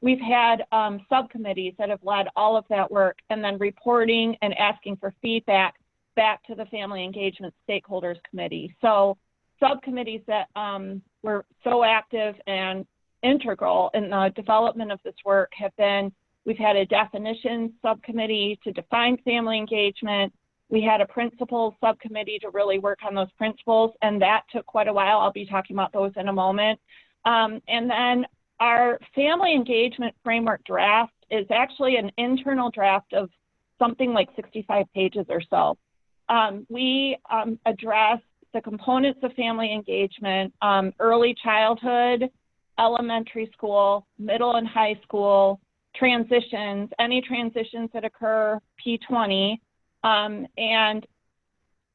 We've had subcommittees that have led all of that work, and then reporting and asking for feedback back to the Family Engagement Stakeholders Committee. So subcommittees that were so active and integral in the development of this work have been, we've had a definition subcommittee to define family engagement. We had a principles subcommittee to really work on those principles, and that took quite a while. I'll be talking about those in a moment. And then our family engagement framework draft is actually an internal draft of something like 65 pages or so. We address the components of family engagement, early childhood, elementary school, middle and high school, transitions, any transitions that occur P20, and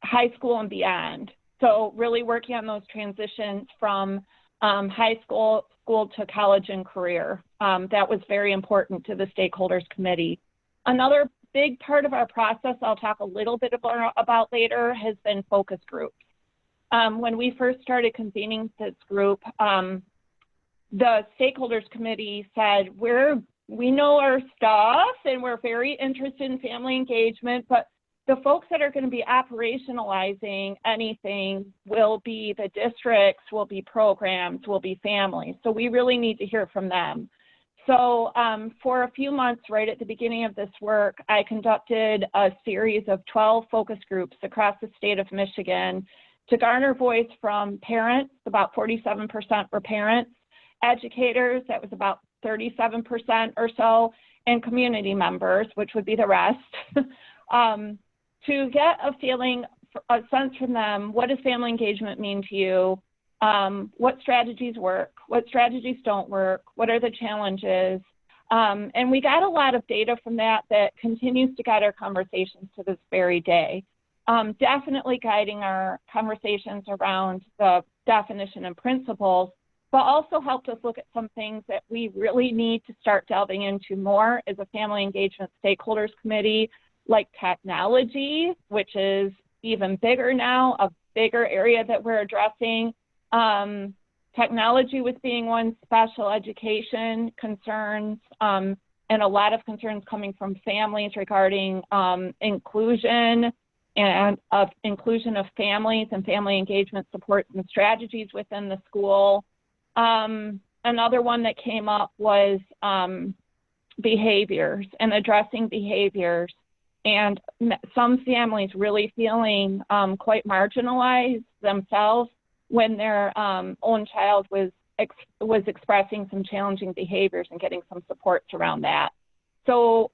high school and beyond. So really working on those transitions from high school to college and career. That was very important to the Stakeholders Committee. Another big part of our process I'll talk a little bit about later has been focus groups. When we first started convening this group, the Stakeholders Committee said, we know our stuff and we're very interested in family engagement, but the folks that are going to be operationalizing anything will be the districts, will be programs, will be families. So we really need to hear from them. So for a few months, right at the beginning of this work, I conducted a series of 12 focus groups across the state of Michigan to garner voice from parents, about 47% were parents, educators, that was about 37% or so, and community members, which would be the rest, to get a feeling, a sense from them, what does family engagement mean to you? What strategies work? What strategies don't work? What are the challenges? And we got a lot of data from that continues to guide our conversations to this very day. Definitely guiding our conversations around the definition and principles, but also helped us look at some things that we really need to start delving into more as a family engagement stakeholders committee, like technology, which is even bigger now, a bigger area that we're addressing. Technology with being one, special education concerns, and a lot of concerns coming from families regarding inclusion and inclusion of families and family engagement supports and strategies within the school. Another one that came up was behaviors and addressing behaviors, and some families really feeling quite marginalized themselves when their own child was expressing some challenging behaviors and getting some supports around that. So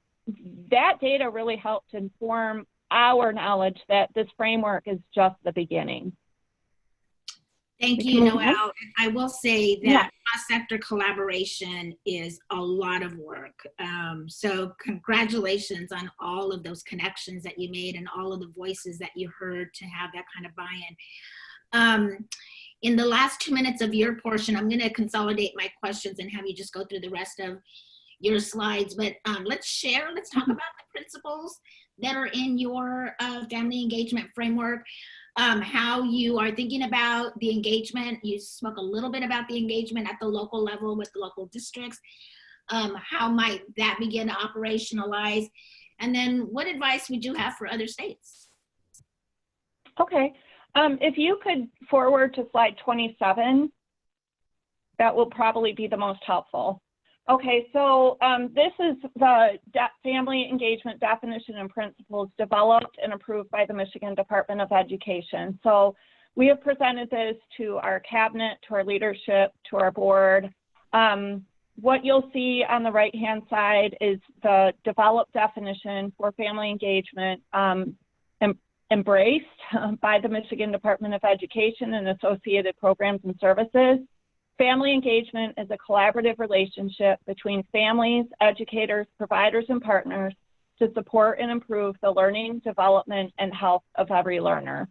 that data really helped inform our knowledge that this framework is just the beginning. Thank you, Noel. I will say that cross-sector collaboration is a lot of work. So congratulations on all of those connections that you made and all of the voices that you heard to have that kind of buy-in. In the last 2 minutes of your portion, I'm going to consolidate my questions and have you just go through the rest of your slides. But let's talk about the principles that are in your family engagement framework, how you are thinking about the engagement. You spoke a little bit about the engagement at the local level with the local districts. How might that begin to operationalize? And then what advice would you have for other states? Okay. If you could forward to slide 27, that will probably be the most helpful. Okay, so this is the family engagement definition and principles developed and approved by the Michigan Department of Education. So we have presented this to our cabinet, to our leadership, to our board. What you'll see on the right-hand side is the developed definition for family engagement embraced by the Michigan Department of Education and associated programs and services. Family engagement is a collaborative relationship between families, educators, providers, and partners to support and improve the learning, development, and health of every learner.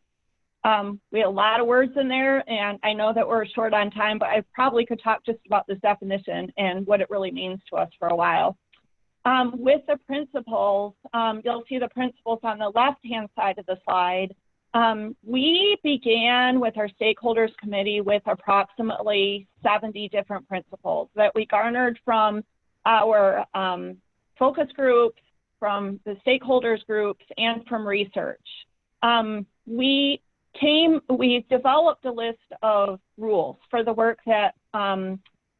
We have a lot of words in there, and I know that we're short on time, but I probably could talk just about this definition and what it really means to us for a while. With the principles, you'll see the principles on the left-hand side of the slide. We began with our stakeholders committee with approximately 70 different principles that we garnered from our focus groups, from the stakeholders groups, and from research. We developed a list of rules for the work that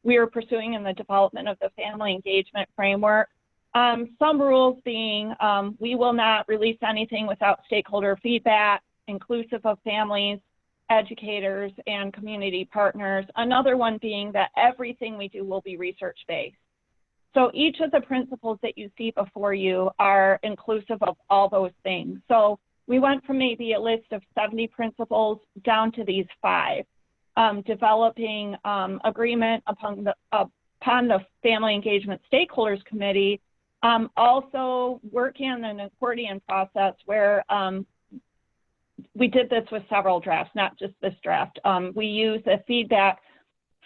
we are pursuing in the development of the family engagement framework. Some rules being, we will not release anything without stakeholder feedback, inclusive of families, educators, and community partners. Another one being that everything we do will be research-based. So each of the principles that you see before you are inclusive of all those things. So we went from maybe a list of 70 principles down to these 5. Developing agreement upon the Family Engagement Stakeholders Committee, also working on an accordion process where we did this with several drafts, not just this draft. We use the feedback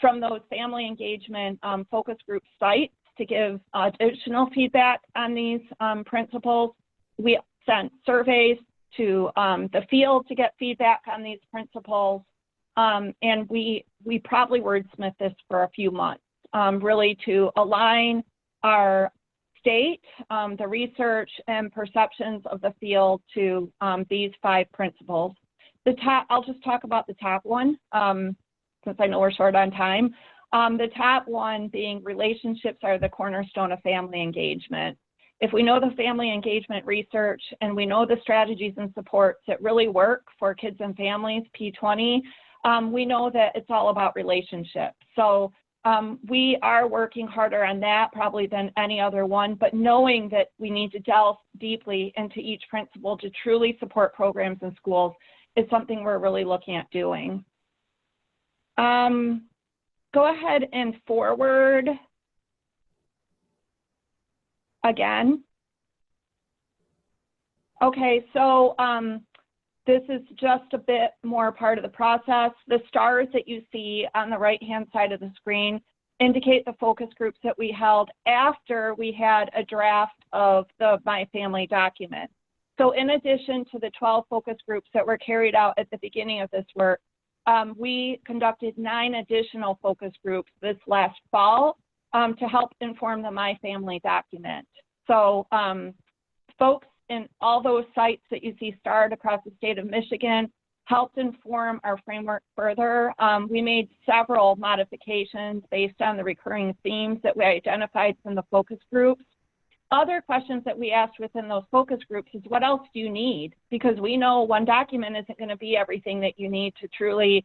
from those family engagement focus group sites to give additional feedback on these principles. We sent surveys to the field to get feedback on these principles. And we probably wordsmithed this for a few months, really to align our state, the research and perceptions of the field to these 5 principles. I'll just talk about the top one, since I know we're short on time. The top one being relationships are the cornerstone of family engagement. If we know the family engagement research and we know the strategies and supports that really work for kids and families, P20, we know that it's all about relationships. So we are working harder on that probably than any other one, but knowing that we need to delve deeply into each principle to truly support programs in schools is something we're really looking at doing. Go ahead and forward again. Okay, so this is just a bit more part of the process. The stars that you see on the right-hand side of the screen indicate the focus groups that we held after we had a draft of the My Family document. So in addition to the 12 focus groups that were carried out at the beginning of this work, we conducted 9 additional focus groups this last fall to help inform the My Family document. So folks in all those sites that you see starred across the state of Michigan helped inform our framework further. We made several modifications based on the recurring themes that we identified from the focus groups. Other questions that we asked within those focus groups is, what else do you need? Because we know one document isn't going to be everything that you need to truly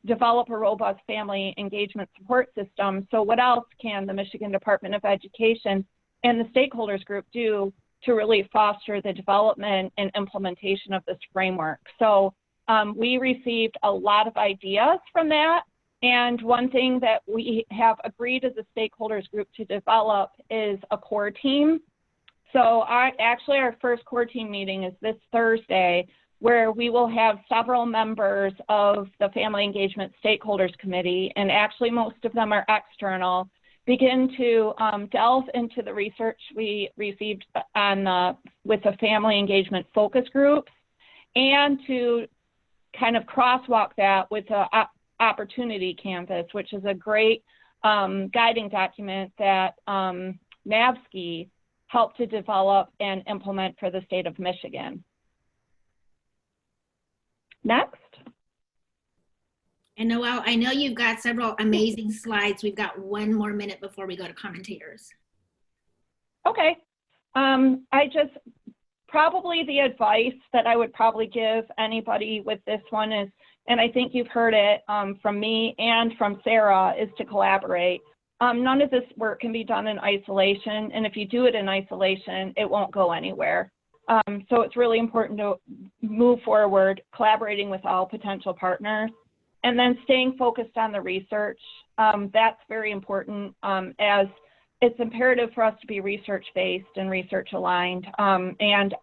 develop a robust family engagement support system. So what else can the Michigan Department of Education and the stakeholders group do to really foster the development and implementation of this framework? So we received a lot of ideas from that. And one thing that we have agreed as a stakeholders group to develop is a core team. So actually our first core team meeting is this Thursday, where we will have several members of the Family Engagement Stakeholders Committee, and actually most of them are external, begin to delve into the research we received on with the family engagement focus groups, and to kind of crosswalk that with the opportunity canvas, which is a great guiding document that NAVSCI helped to develop and implement for the state of Michigan. Next. And Noel, I know you've got several amazing slides. We've got 1 more minute before we go to commentators. Okay. Probably the advice that I would probably give anybody with this one is, and I think you've heard it from me and from Sarah, is to collaborate. None of this work can be done in isolation, and if you do it in isolation, it won't go anywhere. So it's really important to move forward, collaborating with all potential partners. And then staying focused on the research. That's very important, as it's imperative for us to be research-based and research-aligned, and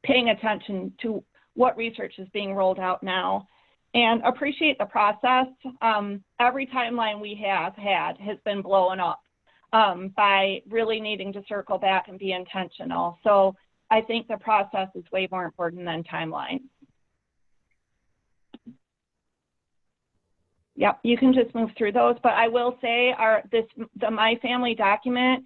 paying attention to what research is being rolled out now, and appreciate the process. Every timeline we have had has been blown up by really needing to circle back and be intentional. So I think the process is way more important than timelines. Yep, you can just move through those, but I will say the My Family document,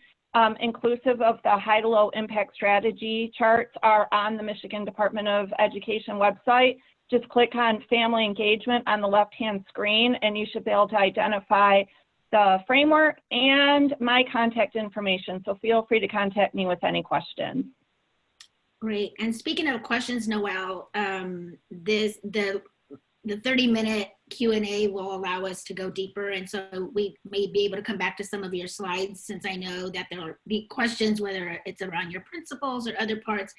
inclusive of the high to low impact strategy charts, are on the Michigan Department of Education website. Just click on family engagement on the left-hand screen, and you should be able to identify the framework and my contact information. So feel free to contact me with any questions. Great. And speaking of questions, Noel, the 30-minute Q&A will allow us to go deeper, and so we may be able to come back to some of your slides, since I know that there will be questions, whether it's around your principles or other parts.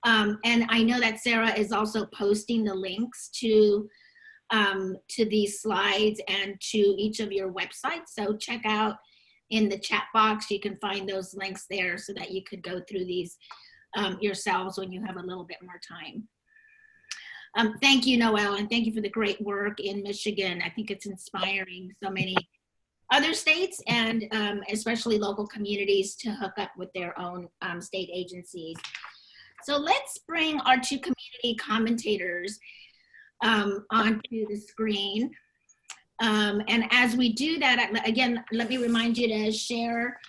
And I know that Sarah is also posting the links to these slides and to each of your websites. So check out in the chat box, you can find those links there so that you could go through these yourselves when you have a little bit more time. Thank you, Noel, and thank you for the great work in Michigan. I think it's inspiring so many other states and especially local communities to hook up with their own state agencies. So let's bring our 2 community commentators onto the screen. And as we do that, again, let me remind you to share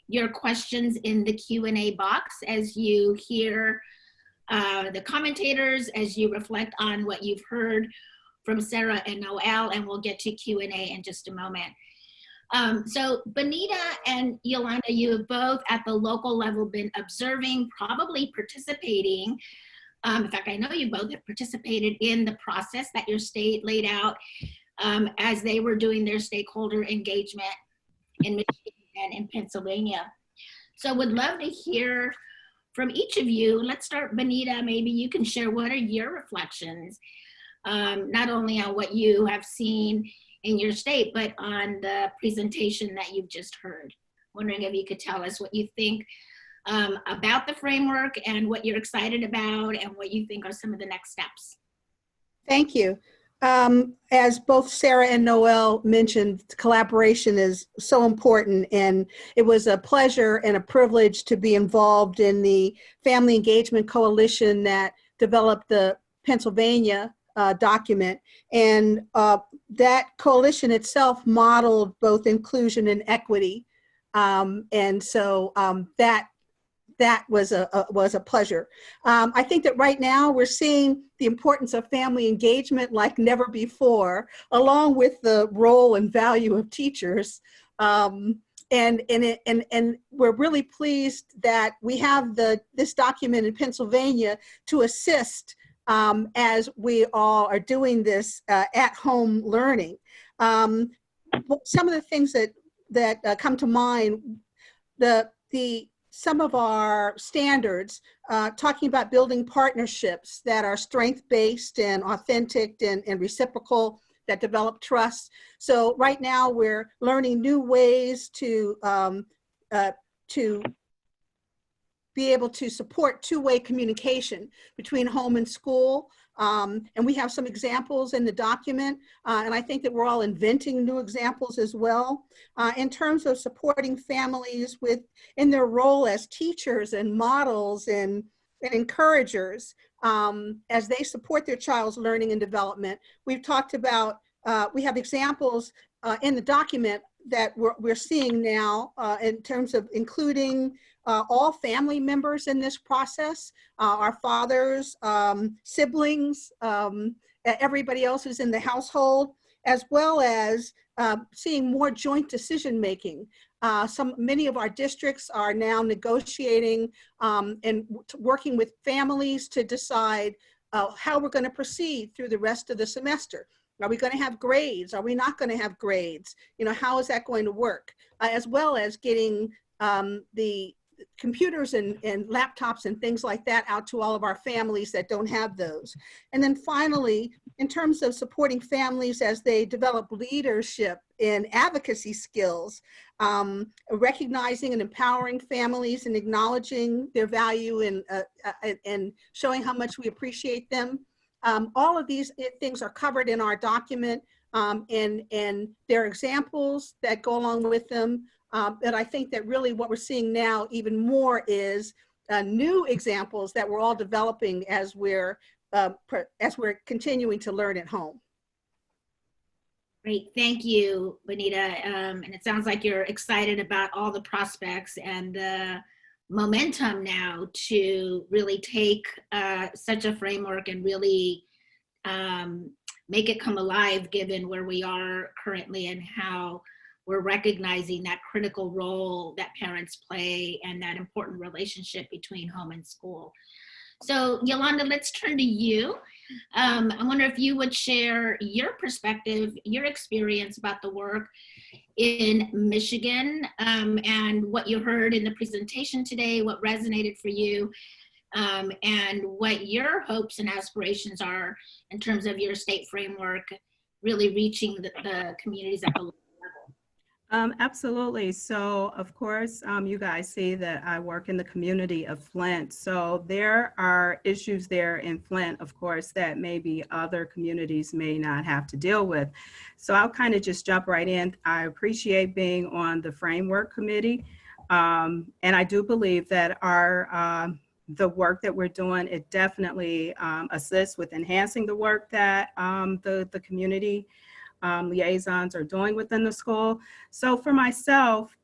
your questions in the Q&A box as you hear the commentators, as you reflect on what you've heard from Sarah and Noel, and we'll get to Q&A in just a moment. So Bonita and Yolanda, you have both at the local level been observing, probably participating. In fact, I know you both have participated in the process that your state laid out as they were doing their stakeholder engagement in Michigan and in Pennsylvania. So would love to hear from each of you. Let's start, Bonita. Maybe you can share what are your reflections, not only on what you have seen in your state, but on the presentation that you've just heard. Wondering if you could tell us what you think about the framework and what you're excited about and what you think are some of the next steps. Thank you. As both Sarah and Noel mentioned, collaboration is so important, and it was a pleasure and a privilege to be involved in the Family Engagement Coalition that developed the Pennsylvania document. And that coalition itself modeled both inclusion and equity. And so that was a pleasure. I think that right now we're seeing the importance of family engagement like never before, along with the role and value of teachers. And we're really pleased that we have this document in Pennsylvania to assist as we all are doing this at-home learning. Some of the things that come to mind, some of our standards, talking about building partnerships that are strength-based and authentic and reciprocal, that develop trust. So right now we're learning new ways to be able to support two-way communication between home and school. And we have some examples in the document, and I think that we're all inventing new examples as well. In terms of supporting families in their role as teachers and models and encouragers as they support their child's learning and development. We've talked about, we have examples in the document that we're seeing now in terms of including all family members in this process, our fathers, siblings, everybody else who's in the household, as well as seeing more joint decision making. Many of our districts are now negotiating and working with families to decide how we're going to proceed through the rest of the semester. Are we going to have grades? Are we not going to have grades? You know, how is that going to work? As well as getting the computers and laptops and things like that out to all of our families that don't have those. And then finally, in terms of supporting families as they develop leadership and advocacy skills, recognizing and empowering families and acknowledging their value and showing how much we appreciate them. All of these things are covered in our document, and there are examples that go along with them. But I think that really what we're seeing now even more is new examples that we're all developing as we're continuing to learn at home. Great, thank you, Bonita. And it sounds like you're excited about all the prospects and the momentum now to really take such a framework and really make it come alive, given where we are currently and how we're recognizing that critical role that parents play and that important relationship between home and school. So Yolanda, let's turn to you. I wonder if you would share your perspective, your experience about the work in Michigan, and what you heard in the presentation today, what resonated for you, and what your hopes and aspirations are in terms of your state framework really reaching the communities at the local level. Absolutely. So of course, you guys see that I work in the community of Flint. So there are issues there in Flint, of course, that maybe other communities may not have to deal with. So I'll kind of just jump right in. I appreciate being on the framework committee. And I do believe that the work that we're doing, it definitely assists with enhancing the work that the community liaisons are doing within the school. So for myself,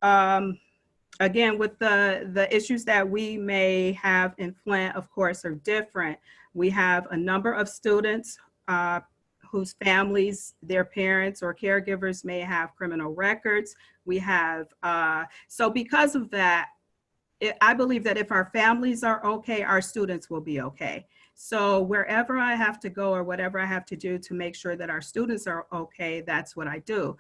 again, with the issues that we may have in Flint, of course, are different. We have a number of students whose families, their parents or caregivers may have criminal records. We have, so because of that, I believe that if our families are okay, our students will be okay. So wherever I have to go or whatever I have to do to make sure that our students are okay, that's what I do.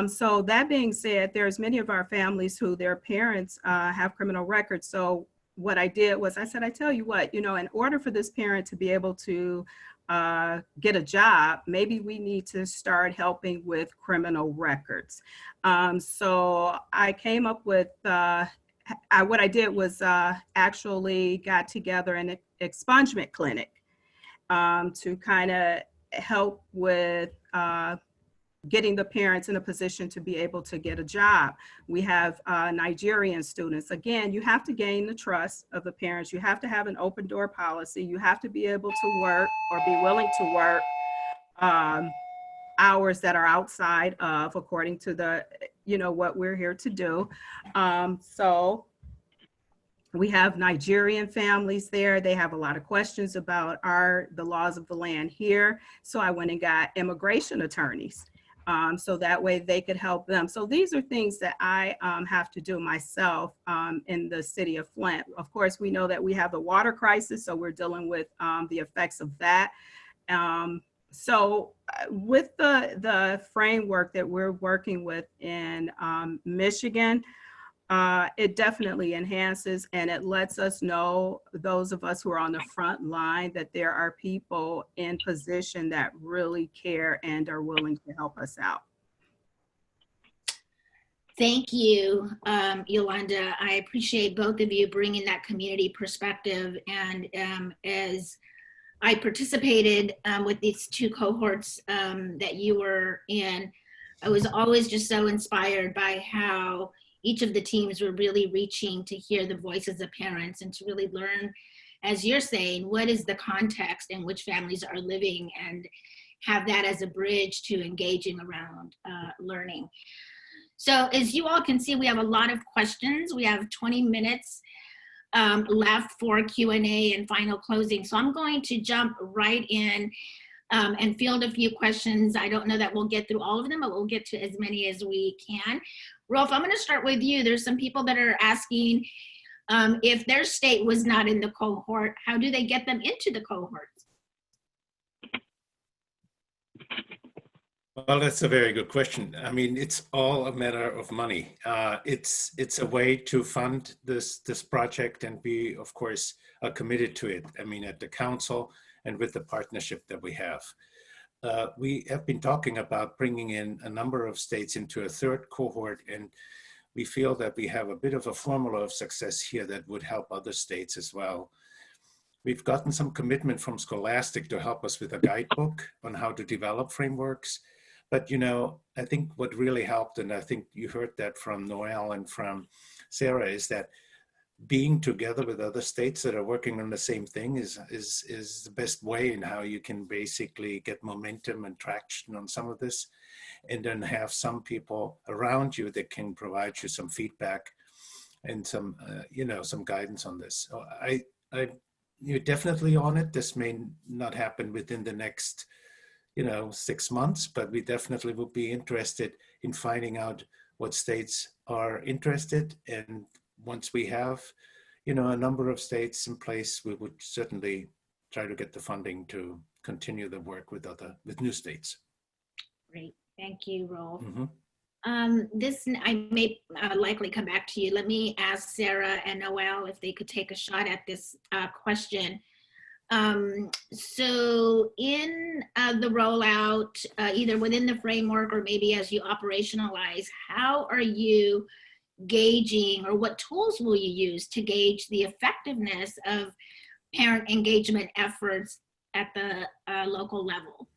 So that being said, there's many of our families who their parents have criminal records. So what I did was I said, I tell you what, you know, in order for this parent to be able to get a job, maybe we need to start helping with criminal records. So I came up with what I did was actually got together an expungement clinic to kind of help with getting the parents in a position to be able to get a job. We have Nigerian students. Again, you have to gain the trust of the parents. You have to have an open door policy. You have to be able to work or be willing to work hours that are outside of, according to the, what we're here to do. So we have Nigerian families there. They have a lot of questions about the laws of the land here. So I went and got immigration attorneys. So that way they could help them. So these are things that I have to do myself in the city of Flint. Of course, we know that we have the water crisis, so we're dealing with the effects of that. So with the framework that we're working with in Michigan, it definitely enhances and it lets us know, those of us who are on the front line, that there are people in position that really care and are willing to help us out. Thank you, Yolanda. I appreciate both of you bringing that community perspective. And as I participated with these two cohorts that you were in, I was always just so inspired by how each of the teams were really reaching to hear the voices of parents and to really learn, as you're saying, what is the context in which families are living, and have that as a bridge to engaging around learning. So as you all can see, we have a lot of questions. We have 20 minutes left for Q&A and final closing. So I'm going to jump right in and field a few questions. I don't know that we'll get through all of them, but we'll get to as many as we can. Rolf, I'm going to start with you. There's some people that are asking if their state was not in the cohort, how do they get them into the cohort? Well, that's a very good question. I mean, it's all a matter of money. It's a way to fund this project, and we, of course, are committed to it. I mean, at the council and with the partnership that we have. We have been talking about bringing in a number of states into a third cohort, and we feel that we have a bit of a formula of success here that would help other states as well. We've gotten some commitment from Scholastic to help us with a guidebook on how to develop frameworks. But, I think what really helped, and I think you heard that from Noel and from Sarah, is that being together with other states that are working on the same thing is the best way in how you can basically get momentum and traction on some of this, and then have some people around you that can provide you some feedback and some, some guidance on this. So you're definitely on it. This may not happen within the next 6 months, but we definitely will be interested in finding out what states are interested. And once we have, a number of states in place, we would certainly try to get the funding to continue the work with new states. Great, thank you, Rolf. Mm-hmm. This, I may likely come back to you. Let me ask Sarah and Noel if they could take a shot at this question. So in the rollout, either within the framework or maybe as you operationalize, how are you gauging, or what tools will you use to gauge the effectiveness of parent engagement efforts at the local level?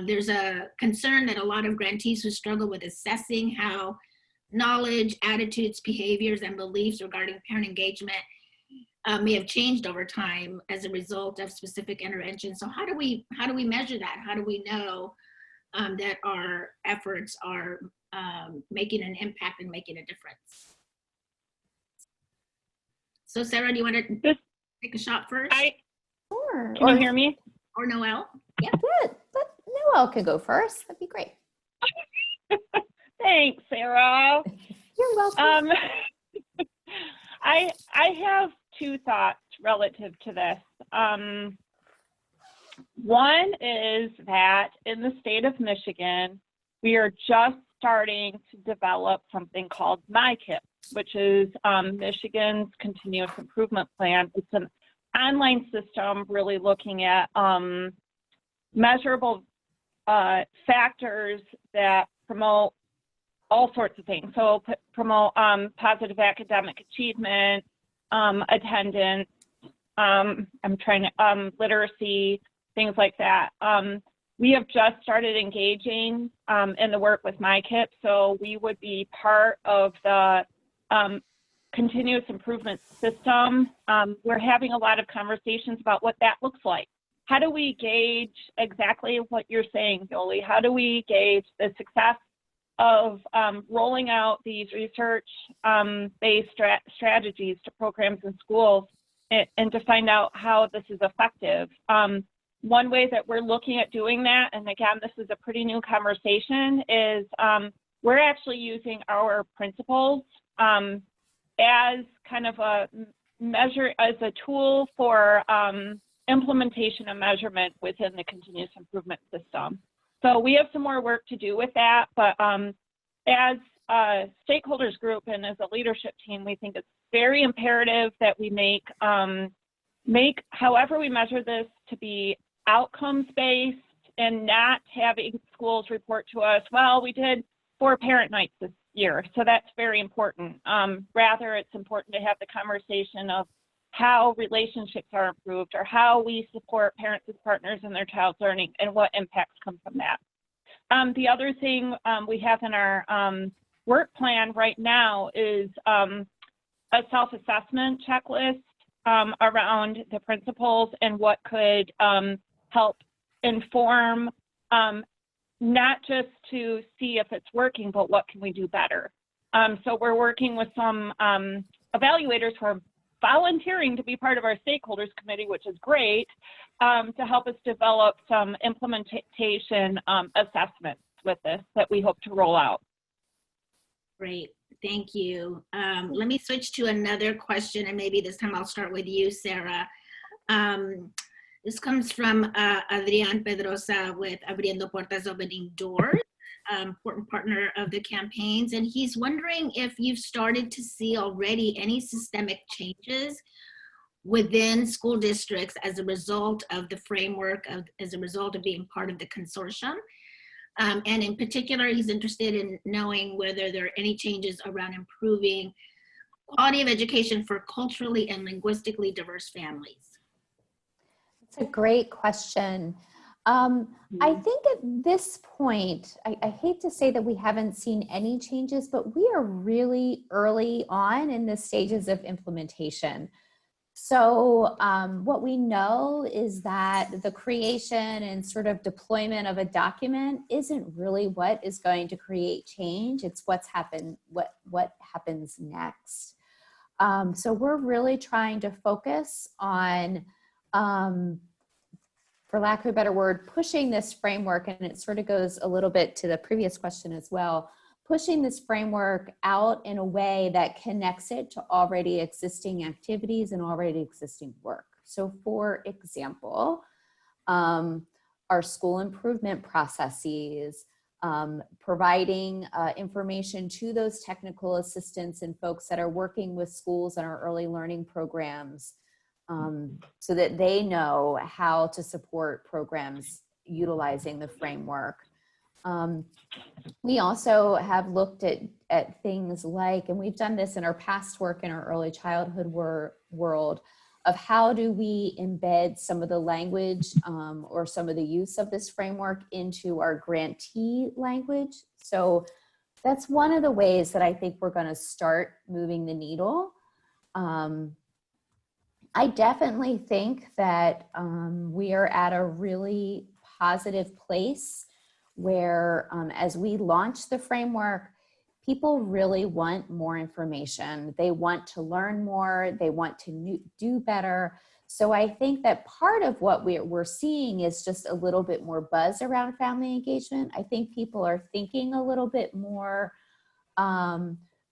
There's a concern that a lot of grantees who struggle with assessing how knowledge, attitudes, behaviors, and beliefs regarding parent engagement may have changed over time as a result of specific interventions. So how do we measure that? How do we know that our efforts are making an impact and making a difference? So Sarah, do you want to take a shot first? Sure. Can you hear me? Or Noel? Yeah. Good, but Noel could go first. That'd be great. Thanks, Sarah. You're welcome. I have two thoughts relative to this. One is that in the state of Michigan, we are just starting to develop something called MyKIP, which is Michigan's continuous improvement plan. It's an online system really looking at measurable factors that promote all sorts of things. So promote positive academic achievement, attendance, literacy, things like that. We have just started engaging in the work with MyKIP, so we would be part of the continuous improvement system. We're having a lot of conversations about what that looks like. How do we gauge exactly what you're saying, Yoli? How do we gauge the success of rolling out these research-based strategies to programs in schools and to find out how this is effective? One way that we're looking at doing that, and again, this is a pretty new conversation, is we're actually using our principles as kind of a measure, as a tool for implementation and measurement within the continuous improvement system. So we have some more work to do with that, but as a stakeholders group and as a leadership team, we think it's very imperative that we make however we measure this to be outcomes-based and not having schools report to us, well, we did 4 parent nights this year, so that's very important. Rather, it's important to have the conversation of how relationships are improved or how we support parents as partners in their child's learning and what impacts come from that. The other thing we have in our work plan right now is a self-assessment checklist around the principles and what could help inform, not just to see if it's working, but what can we do better. So we're working with some evaluators who are volunteering to be part of our stakeholders committee, which is great, to help us develop some implementation assessments with this that we hope to roll out. Great, thank you. Let me switch to another question, and maybe this time I'll start with you, Sarah. This comes from Adrian Pedrosa with Abriendo Puertas, Opening Doors, important partner of the campaigns, and he's wondering if you've started to see already any systemic changes within school districts as a result of the framework, as a result of being part of the consortium. And in particular, he's interested in knowing whether there are any changes around improving quality of education for culturally and linguistically diverse families. It's a great question. I think at this point, I hate to say that we haven't seen any changes, but we are really early on in the stages of implementation. So what we know is that the creation and sort of deployment of a document isn't really what is going to create change. It's what happens next. So we're really trying to focus on, for lack of a better word, pushing this framework, and it sort of goes a little bit to the previous question as well, pushing this framework out in a way that connects it to already existing activities and already existing work. So for example, our school improvement processes, providing information to those technical assistants and folks that are working with schools in our early learning programs, so that they know how to support programs utilizing the framework. We also have looked at things like, and we've done this in our past work in our early childhood world, of how do we embed some of the language or some of the use of this framework into our grantee language. So that's one of the ways that I think we're going to start moving the needle. I definitely think that we are at a really positive place where as we launch the framework, people really want more information. They want to learn more, they want to do better. So I think that part of what we're seeing is just a little bit more buzz around family engagement. I think people are thinking a little bit more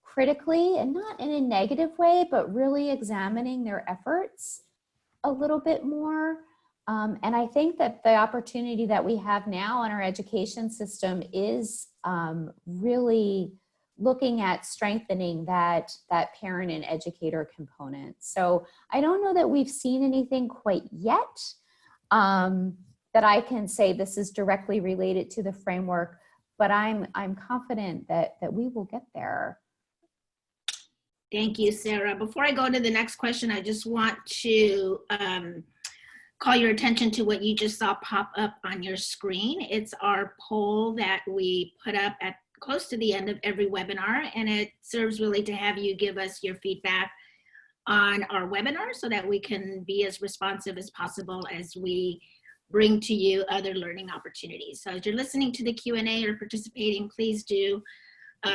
critically, and not in a negative way, but really examining their efforts a little bit more. And I think that the opportunity that we have now in our education system is really looking at strengthening that parent and educator component. So I don't know that we've seen anything quite yet that I can say this is directly related to the framework, but I'm confident that we will get there. Thank you, Sarah. Before I go to the next question, I just want to call your attention to what you just saw pop up on your screen. It's our poll that we put up at close to the end of every webinar, and it serves really to have you give us your feedback on our webinar so that we can be as responsive as possible as we bring to you other learning opportunities. So as you're listening to the Q&A or participating, please do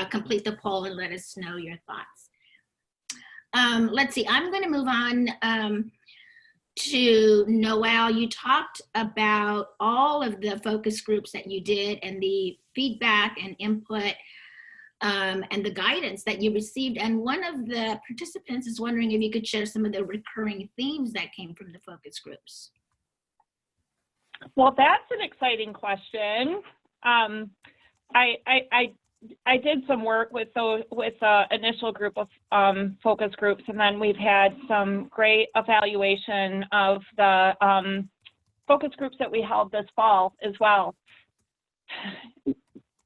complete the poll and let us know your thoughts. Let's see, I'm going to move on to Noel. You talked about all of the focus groups that you did and the feedback and input and the guidance that you received. And one of the participants is wondering if you could share some of the recurring themes that came from the focus groups. Well, that's an exciting question. I did some work with initial group of focus groups, and then we've had some great evaluation of the focus groups that we held this fall as well.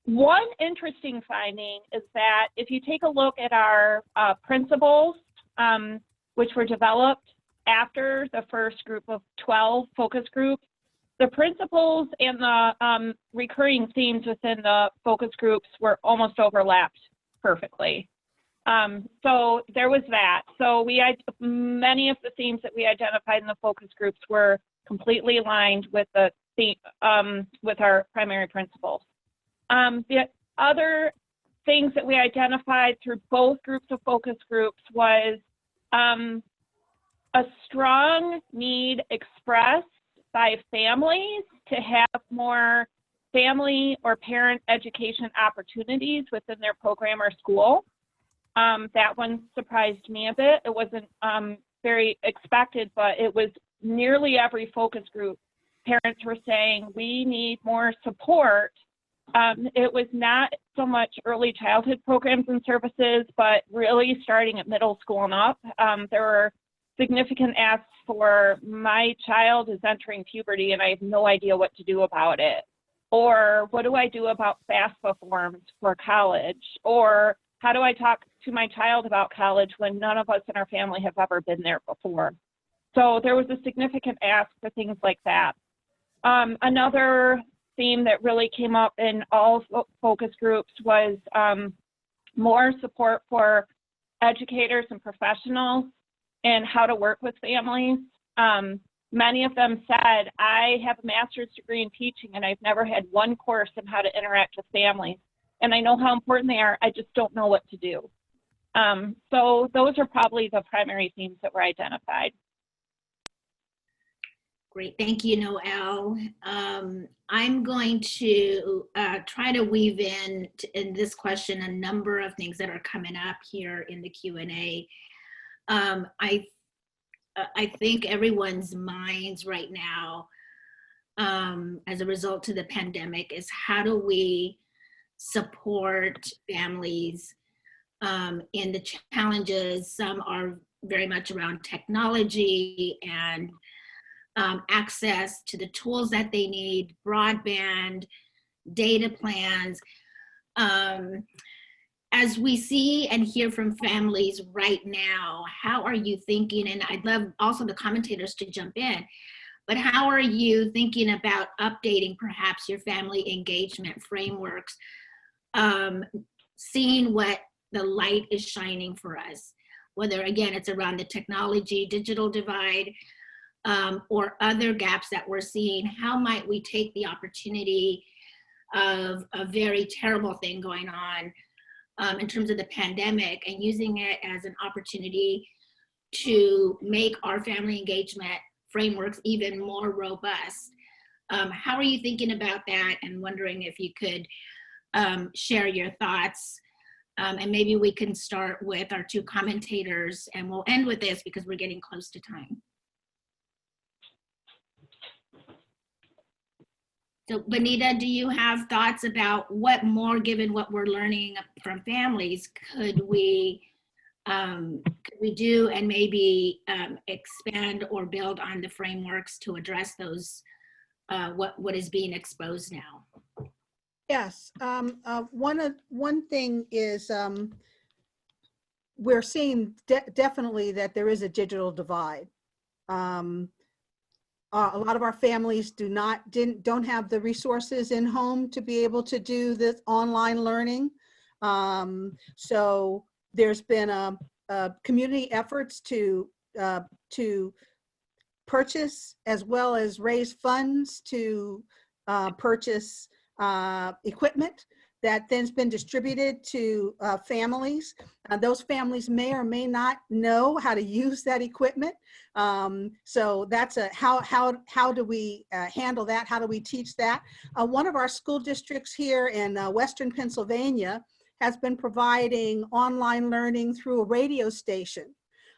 One interesting finding is that if you take a look at our principles, which were developed after the first group of 12 focus groups, the principles and the recurring themes within the focus groups were almost overlapped perfectly. So there was that. So many of the themes that we identified in the focus groups were completely aligned with with our primary principles. The other things that we identified through both groups of focus groups was a strong need expressed by families to have more family or parent education opportunities within their program or school. That one surprised me a bit. It wasn't very expected, but it was nearly every focus group. Parents were saying, we need more support. It was not so much early childhood programs and services, but really starting at middle school and up. There were significant asks for, my child is entering puberty and I have no idea what to do about it. Or what do I do about FAFSA forms for college? Or how do I talk to my child about college when none of us in our family have ever been there before? So there was a significant ask for things like that. Another theme that really came up in all focus groups was more support for educators and professionals and how to work with families. Many of them said, I have a master's degree in teaching and I've never had one course on how to interact with families. And I know how important they are, I just don't know what to do. So those are probably the primary themes that were identified. Great, thank you, Noel. I'm going to try to weave in this question a number of things that are coming up here in the Q&A. I think everyone's minds right now, as a result of the pandemic, is how do we support families in the challenges. Some are very much around technology and access to the tools that they need, broadband, data plans. As we see and hear from families right now, how are you thinking, and I'd love also the commentators to jump in, but how are you thinking about updating perhaps your family engagement frameworks, seeing what the light is shining for us, whether again it's around the technology, digital divide, or other gaps that we're seeing? How might we take the opportunity of a very terrible thing going on in terms of the pandemic and using it as an opportunity to make our family engagement frameworks even more robust? How are you thinking about that, and wondering if you could share your thoughts? And maybe we can start with our two commentators, and we'll end with this because we're getting close to time. So Bonita, do you have thoughts about what more, given what we're learning from families, could we do, and maybe expand or build on the frameworks to address those, what is being exposed now? Yes, one thing is we're seeing definitely that there is a digital divide. A lot of our families don't have the resources in home to be able to do this online learning. So there's been a community efforts to purchase as well as raise funds to purchase equipment that then's been distributed to families. Those families may or may not know how to use that equipment. So that's how do we handle that? How do we teach that? One of our school districts here in Western Pennsylvania has been providing online learning through a radio station.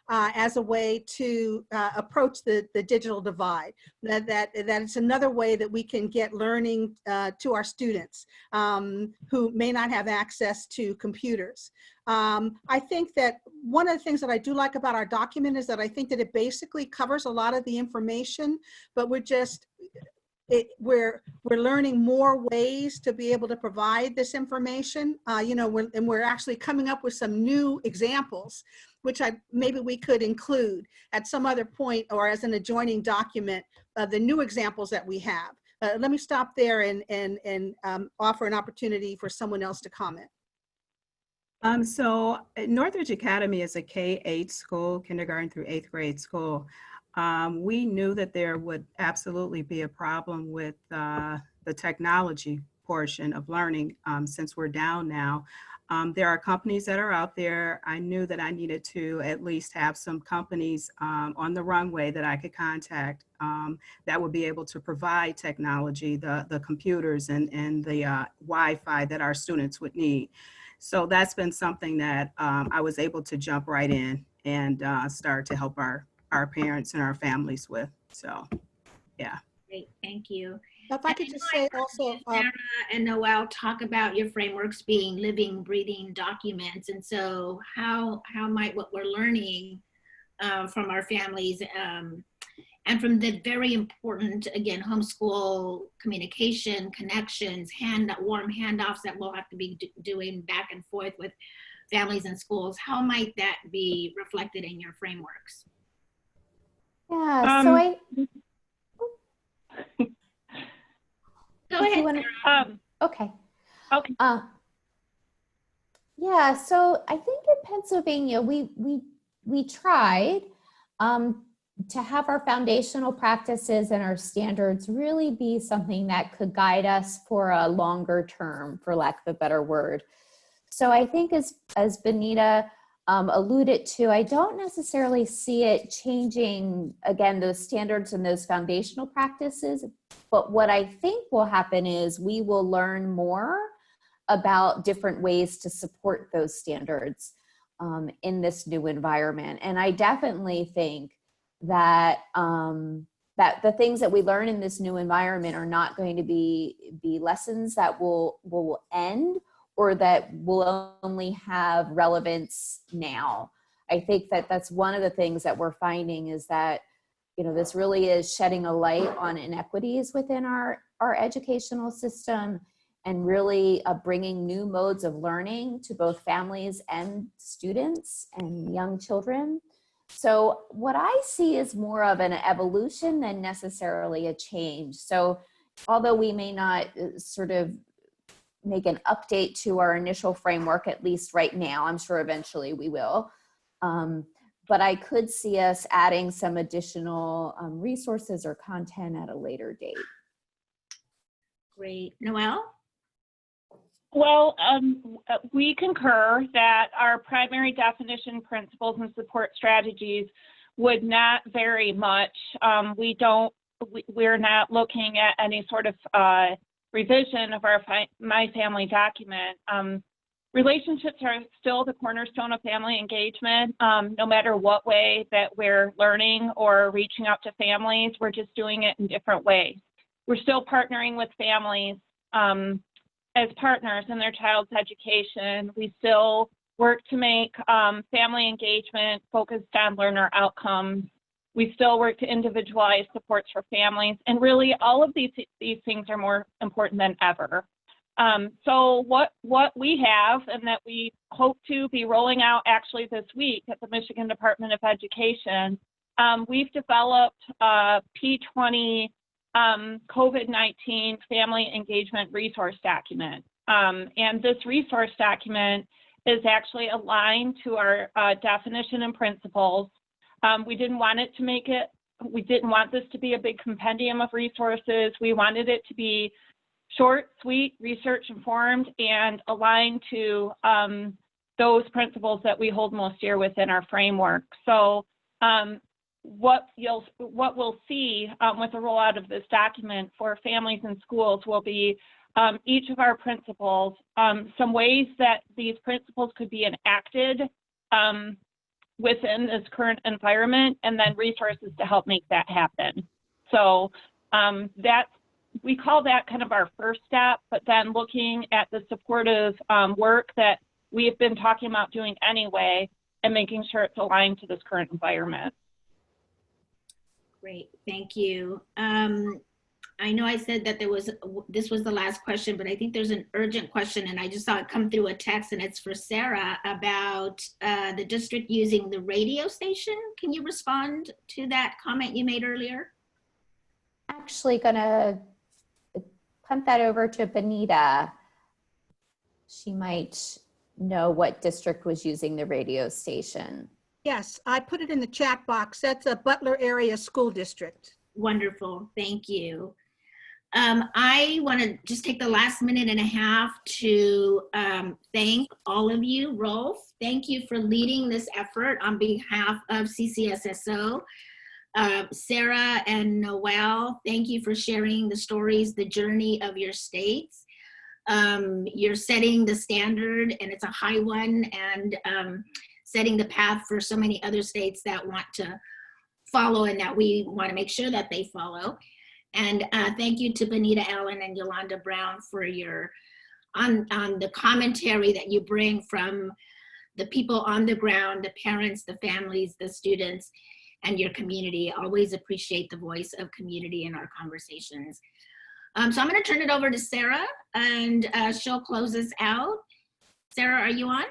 As a way to approach the digital divide. That it's another way that we can get learning to our students who may not have access to computers. I think that one of the things that I do like about our document is that I think that it basically covers a lot of the information, but we're learning more ways to be able to provide this information. We're actually coming up with some new examples, which maybe we could include at some other point or as an adjoining document, the new examples that we have. Let me stop there and offer an opportunity for someone else to comment. So Northridge Academy is a K-8 school, kindergarten through 8th grade school. We knew that there would absolutely be a problem with the technology portion of learning since we're down now. There are companies that are out there. I knew that I needed to at least have some companies on the runway that I could contact that would be able to provide technology, the computers and the Wi-Fi that our students would need. So that's been something that I was able to jump right in and start to help our parents and our families with. So, yeah. Great, thank you. If I could just say also, Sarah and Noel talk about your frameworks being living, breathing documents. And so how might what we're learning from our families and from the very important, again, homeschool communication, connections, warm handoffs that we'll have to be doing back and forth with families and schools, how might that be reflected in your frameworks? Yeah, so Go ahead. Okay. Okay. Yeah, so I think in Pennsylvania, we tried to have our foundational practices and our standards really be something that could guide us for a longer term, for lack of a better word. So I think as Bonita alluded to, I don't necessarily see it changing, again, those standards and those foundational practices, but what I think will happen is we will learn more about different ways to support those standards in this new environment. And I definitely think that that the things that we learn in this new environment are not going to be lessons that will end or that will only have relevance now. I think that that's one of the things that we're finding is that, you know, this really is shedding a light on inequities within our educational system and really bringing new modes of learning to both families and students and young children. So what I see is more of an evolution than necessarily a change. So although we may not sort of make an update to our initial framework, at least right now, I'm sure eventually we will. But I could see us adding some additional resources or content at a later date. Great. Noel? Well, we concur that our primary definition, principles, and support strategies would not vary much. We're not looking at any sort of revision of our My Family document. Relationships are still the cornerstone of family engagement. No matter what way that we're learning or reaching out to families, we're just doing it in different ways. We're still partnering with families as partners in their child's education. We still work to make family engagement focused on learner outcomes. We still work to individualize supports for families. And really all of these things are more important than ever. So what we have, and that we hope to be rolling out actually this week at the Michigan Department of Education, we've developed a P20 COVID-19 Family Engagement Resource Document. And this resource document is actually aligned to our definition and principles. We didn't want this to be a big compendium of resources. We wanted it to be short, sweet, research informed, and aligned to those principles that we hold most dear within our framework. So what we'll see with the rollout of this document for families and schools will be each of our principles, some ways that these principles could be enacted within this current environment, and then resources to help make that happen. So we call that kind of our first step, but then looking at the supportive work that we have been talking about doing anyway, and making sure it's aligned to this current environment. Great, thank you. I know I said that this was the last question, but I think there's an urgent question, and I just saw it come through a text, and it's for Sarah about the district using the radio station. Can you respond to that comment you made earlier? Actually gonna punt that over to Bonita. She might know what district was using the radio station. Yes, I put it in the chat box. That's a Butler area school district. Wonderful, thank you. I want to just take the last minute and a half to thank all of you. Rolf, thank you for leading this effort on behalf of CCSSO. Sarah and Noel, thank you for sharing the stories, the journey of your states. You're setting the standard, and it's a high one, and setting the path for so many other states that want to follow, and that we want to make sure that they follow. And thank you to Bonita Allen and Yolanda Brown for your on the commentary that you bring from the people on the ground, the parents, the families, the students, and your community. Always appreciate the voice of community in our conversations. So I'm going to turn it over to Sarah, and she'll close us out. Sarah, are you on?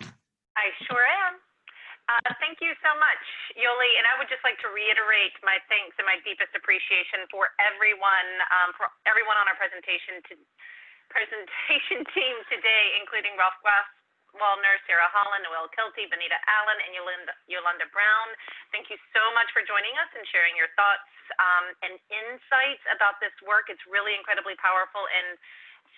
I sure am. Thank you so much, Yoli. And I would just like to reiterate my thanks and my deepest appreciation for everyone on our presentation team today, including Rolf Grafwallner, Sarah Holland, Noel, Kelty, Bonita Allen, and Yolanda Brown. Thank you so much for joining us and sharing your thoughts and insights about this work. It's really incredibly powerful and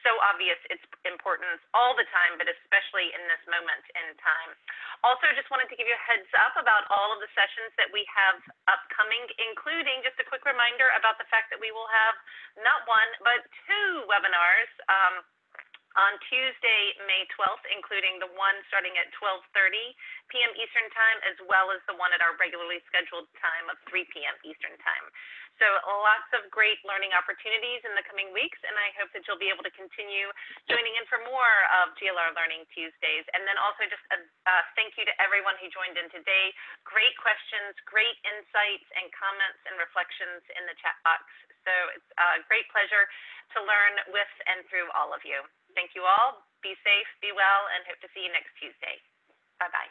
so obvious its importance all the time, but especially in this moment in time. Also, just wanted to give you a heads up about all of the sessions that we have upcoming, including just a quick reminder about the fact that we will have not one, but two webinars on Tuesday, May 12th, including the one starting at 12:30 p.m. Eastern Time, as well as the one at our regularly scheduled time of 3 p.m. Eastern Time. So lots of great learning opportunities in the coming weeks, and I hope that you'll be able to continue joining in for more of GLR Learning Tuesdays. And then also just a thank you to everyone who joined in today. Great questions, great insights and comments and reflections in the chat box. So it's a great pleasure to learn with and through all of you. Thank you all. Be safe, be well, and hope to see you next Tuesday. Bye-bye.